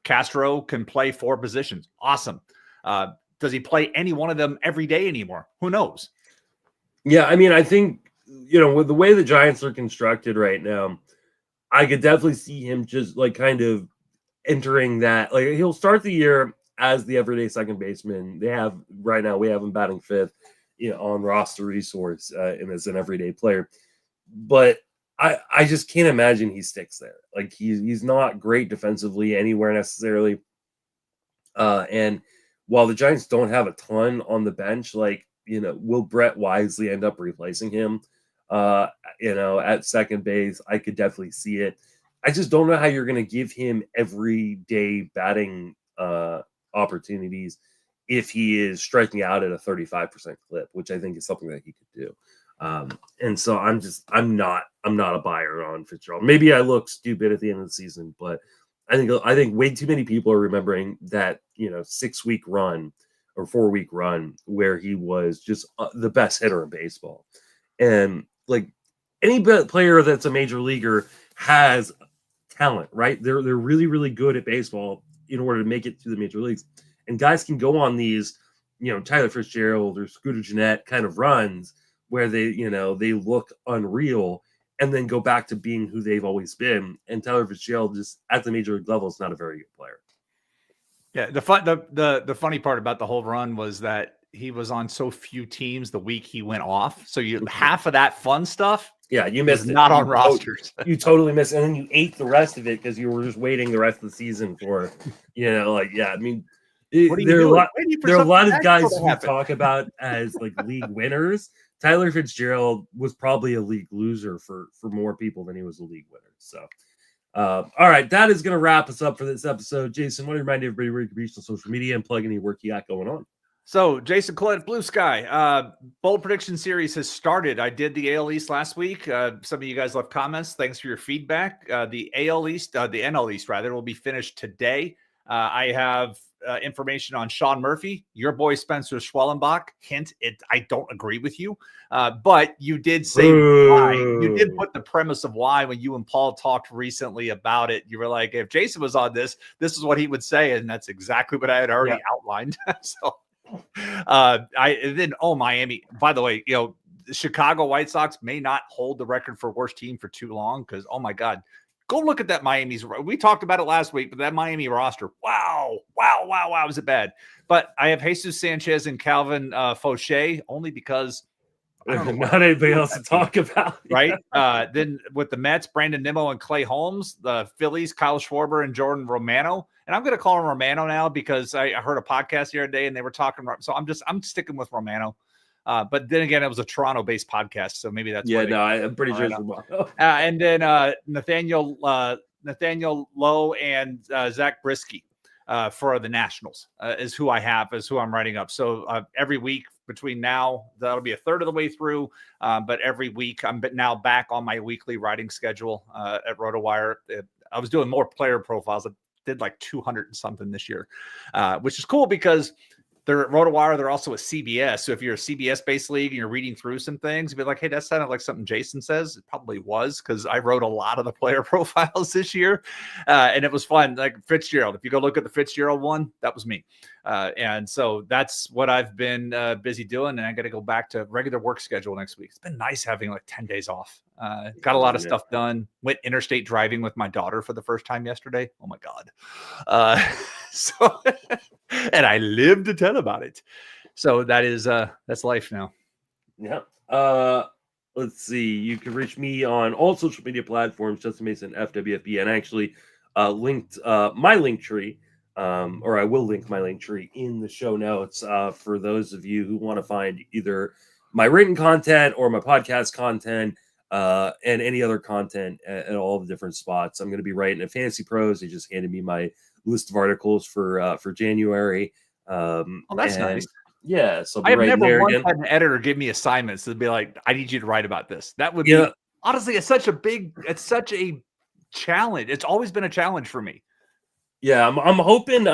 Castro can play 4 positions. Awesome. Does he play any one of them every day anymore? Who knows? Yeah, I mean, I think, with the way the Giants are constructed right now, I could definitely see him just like kind of entering that. Like, he'll start the year as the everyday second baseman. We have him batting 5th, on roster resource and as an everyday player. But I just can't imagine he sticks there. Like he's not great defensively anywhere necessarily. And while the Giants don't have a ton on the bench, like, will Brett Wisely end up replacing him? At second base, I could definitely see it. I just don't know how you're going to give him everyday batting opportunities if he is striking out at a 35% clip, which I think is something that he could do. And so I'm not a buyer on Fitzgerald. Maybe I look stupid at the end of the season, but I think way too many people are remembering that 6-week run or 4-week run where he was just the best hitter in baseball. And like any player that's a major leaguer has talent, right? They're really, really good at baseball in order to make it to the major leagues. And guys can go on these, Tyler Fitzgerald or Scooter Gennett kind of runs where they look unreal and then go back to being who they've always been. And Tyler Fitzgerald, just at the major league level, is not a very good player. Yeah, the funny part about the whole run was that he was on so few teams the week he went off. So half of that fun stuff, you missed it. Not on rosters. You totally missed it. And then you ate the rest of it because you were just waiting the rest of the season for, there are a lot of guys who talk about as like league winners. Tyler Fitzgerald was probably a league loser for more people than he was a league winner. So, all right, that is going to wrap us up for this episode. Jason, want to remind everybody where you can reach on social media and plug any work you got going on. So, Jason Collette, Blue Sky, bold prediction series has started. I did the AL East last week. Some of you guys left comments. Thanks for your feedback. The AL East, the NL East rather, will be finished today. I have information on Sean Murphy, your boy Spencer Schwellenbach. Hint, I don't agree with you, but you did say why. You did put the premise of why when you and Paul talked recently about it. You were like, if Jason was on this is what he would say, and that's exactly what I had already outlined. So, Miami. By the way, the Chicago White Sox may not hold the record for worst team for too long because, oh my God. Go look at that Miami's. We talked about it last week, but that Miami roster, wow, was it bad? But I have Jesus Sanchez and Calvin Fauché only because I don't know not anybody else to talk about, right? Then with the Mets, Brandon Nimmo and Clay Holmes, the Phillies, Kyle Schwarber and Jordan Romano, and I'm going to call him Romano now because I heard a podcast the other day and they were talking. So I'm sticking with Romano. But then again, it was a Toronto-based podcast, so maybe that's I'm pretty sure. And then Nathaniel Lowe and Zach Brisky for the Nationals is who I'm writing up. So every week between now, that'll be a third of the way through. But every week, I'm now back on my weekly writing schedule at RotoWire. I was doing more player profiles. I did like 200 and something this year, which is cool because they're at RotoWire. They're also at CBS. So if you're a CBS-based league and you're reading through some things, you'd be like, hey, that sounded like something Jason says. It probably was because I wrote a lot of the player profiles this year. And it was fun. Like Fitzgerald. If you go look at the Fitzgerald one, that was me. And so that's what I've been busy doing. And I got to go back to regular work schedule next week. It's been nice having like 10 days off. Got a lot of stuff done. Went interstate driving with my daughter for the first time yesterday. Oh my God. So and I live to tell about it. So that's life now. Yeah. Let's see. You can reach me on all social media platforms, Justin Mason FWFB, and I actually linked my link tree, or I will link my link tree in the show notes for those of you who want to find either my written content or my podcast content and any other content at all the different spots. I'm going to be writing at Fantasy Pros. They just handed me my list of articles for January. That's nice. Yeah, so I have never once had an editor give me assignments to be like, I need you to write about this. That would be honestly, it's such a challenge. It's always been a challenge for me. Yeah, I'm hoping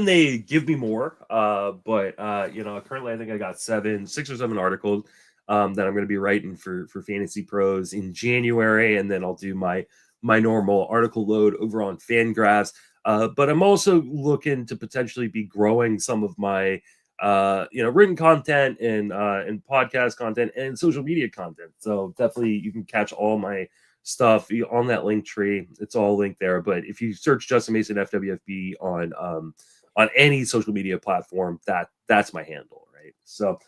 they give me more. But currently I think I got 6 or 7 articles that I'm going to be writing for Fantasy Pros in January, and then I'll do my normal article load over on Fangraphs. But I'm also looking to potentially be growing some of my written content and podcast content and social media content. So definitely you can catch all my stuff on that link tree. It's all linked there. But if you search Justin Mason FWFB on any social media platform, that's my handle, right? So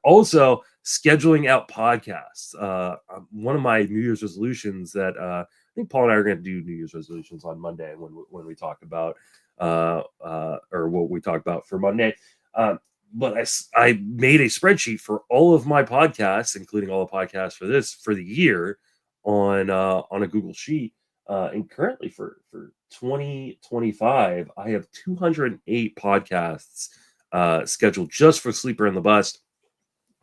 also scheduling out podcasts. One of my New Year's resolutions that I think Paul and I are going to do New Year's resolutions on Monday when we talk about or what we talk about for Monday. But I made a spreadsheet for all of my podcasts, including all the podcasts for the year on a Google Sheet. And currently for 2025, I have 208 podcasts scheduled just for Sleeper and the Bust.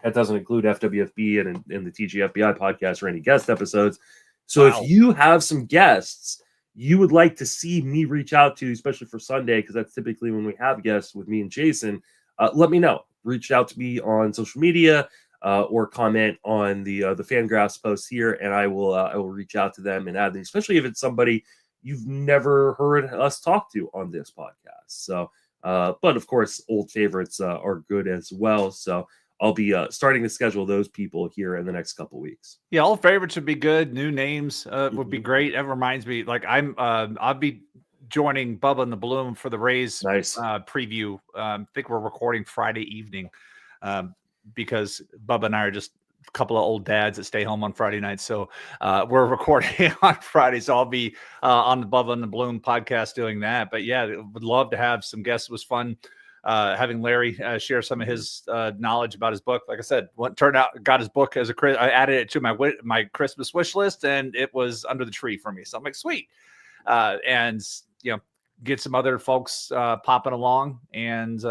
That doesn't include FWFB and the TGFBI podcast or any guest episodes. So Wow. if you have some guests you would like to see me reach out to, especially for Sunday, because that's typically when we have guests with me and Jason, let me know. Reach out to me on social media or comment on the Fangraphs post here, and I will reach out to them and add them, especially if it's somebody you've never heard us talk to on this podcast. So, but of course, old favorites are good as well. So I'll be starting to schedule those people here in the next couple weeks. Yeah, old favorites would be good. New names would be great. That reminds me, like I'll be joining Bubba and the Bloom for the Rays preview. I think we're recording Friday evening because Bubba and I are just a couple of old dads that stay home on Friday nights. So we're recording on Friday. So I'll be on the Bubba and the Bloom podcast doing that. But yeah, would love to have some guests. It was fun having Larry share some of his knowledge about his book. Like I said, got his book as I added it to my Christmas wish list, and it was under the tree for me. So I'm like, sweet. And get some other folks popping along, and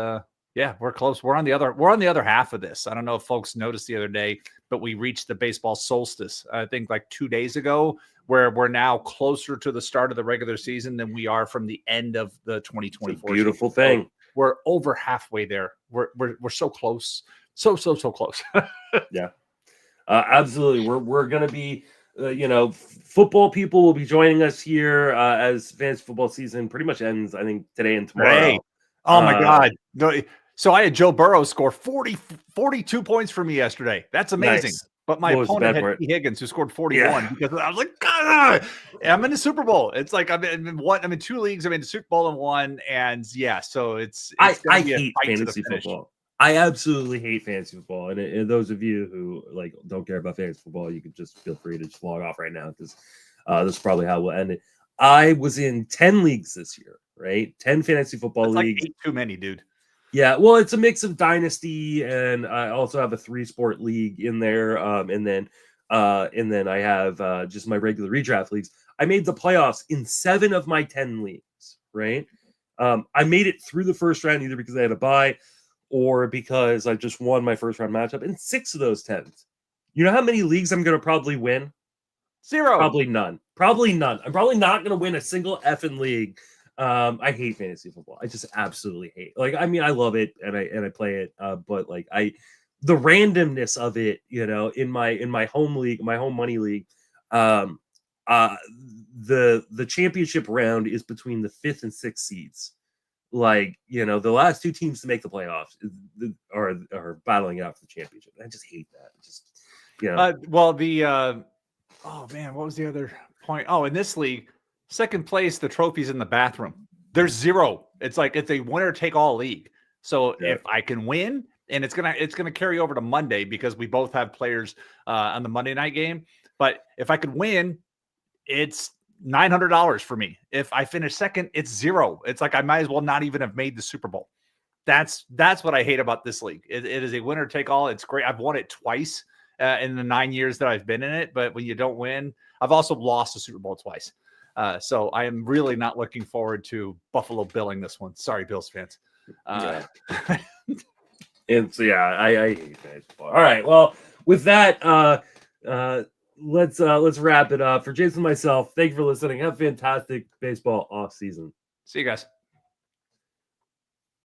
yeah, we're close. We're on the other half of this. I don't know if folks noticed the other day, but we reached the baseball solstice, I think like 2 days ago, where we're now closer to the start of the regular season than we are from the end of the 2024 beautiful season. thing. So we're over halfway there. We're so close. So close. Yeah. Absolutely. We're going to be football people will be joining us here as fantasy football season pretty much ends, I think, today and tomorrow. Hey. Oh my God. No, so I had Joe Burrow score 42 points for me yesterday. That's amazing. Nice. But my opponent had T. Higgins, who scored 41 because I was like, God, I'm in the Super Bowl. It's like I'm in 2 leagues. I'm in the Super Bowl in 1. And yeah, so it's I hate fantasy football. I absolutely hate fantasy football. And those of you who don't care about fantasy football, you can just feel free to just log off right now because this is probably how we'll end it. I was in 10 leagues this year, right? 10 fantasy football leagues. Like 8 too many, dude. Yeah, well, it's a mix of dynasty, and I also have a 3-sport league in there, and then I have just my regular redraft leagues. I made the playoffs in 7 of my 10 leagues, right? I made it through the first round either because I had a bye or because I just won my first round matchup in 6 of those 10. You know how many leagues I'm going to probably win? 0. Probably none. I'm probably not going to win a single effing league. I hate fantasy football. I just absolutely hate. I love it and I play it. But the randomness of it, in my home league, my home money league, the championship round is between the 5th and 6th seeds. The last 2 teams to make the playoffs are battling out for the championship. I just hate that. Oh man, what was the other point? Oh, in this league, second place, the trophy's in the bathroom. There's 0. It's a winner take all league. So if I can win, and it's gonna carry over to Monday because we both have players on the Monday night game. But if I could win, it's $900 for me. If I finish second, it's 0. It's like I might as well not even have made the Super Bowl. That's what I hate about this league. It is a winner take all. It's great. I've won it twice in the 9 years that I've been in it. But when you don't win, I've also lost the Super Bowl twice. So I am really not looking forward to Buffalo billing this one. Sorry, Bills fans. And so I hate baseball. All right. Well, with that, let's wrap it up. For Jason and myself, thank you for listening. Have a fantastic baseball off season. See you guys.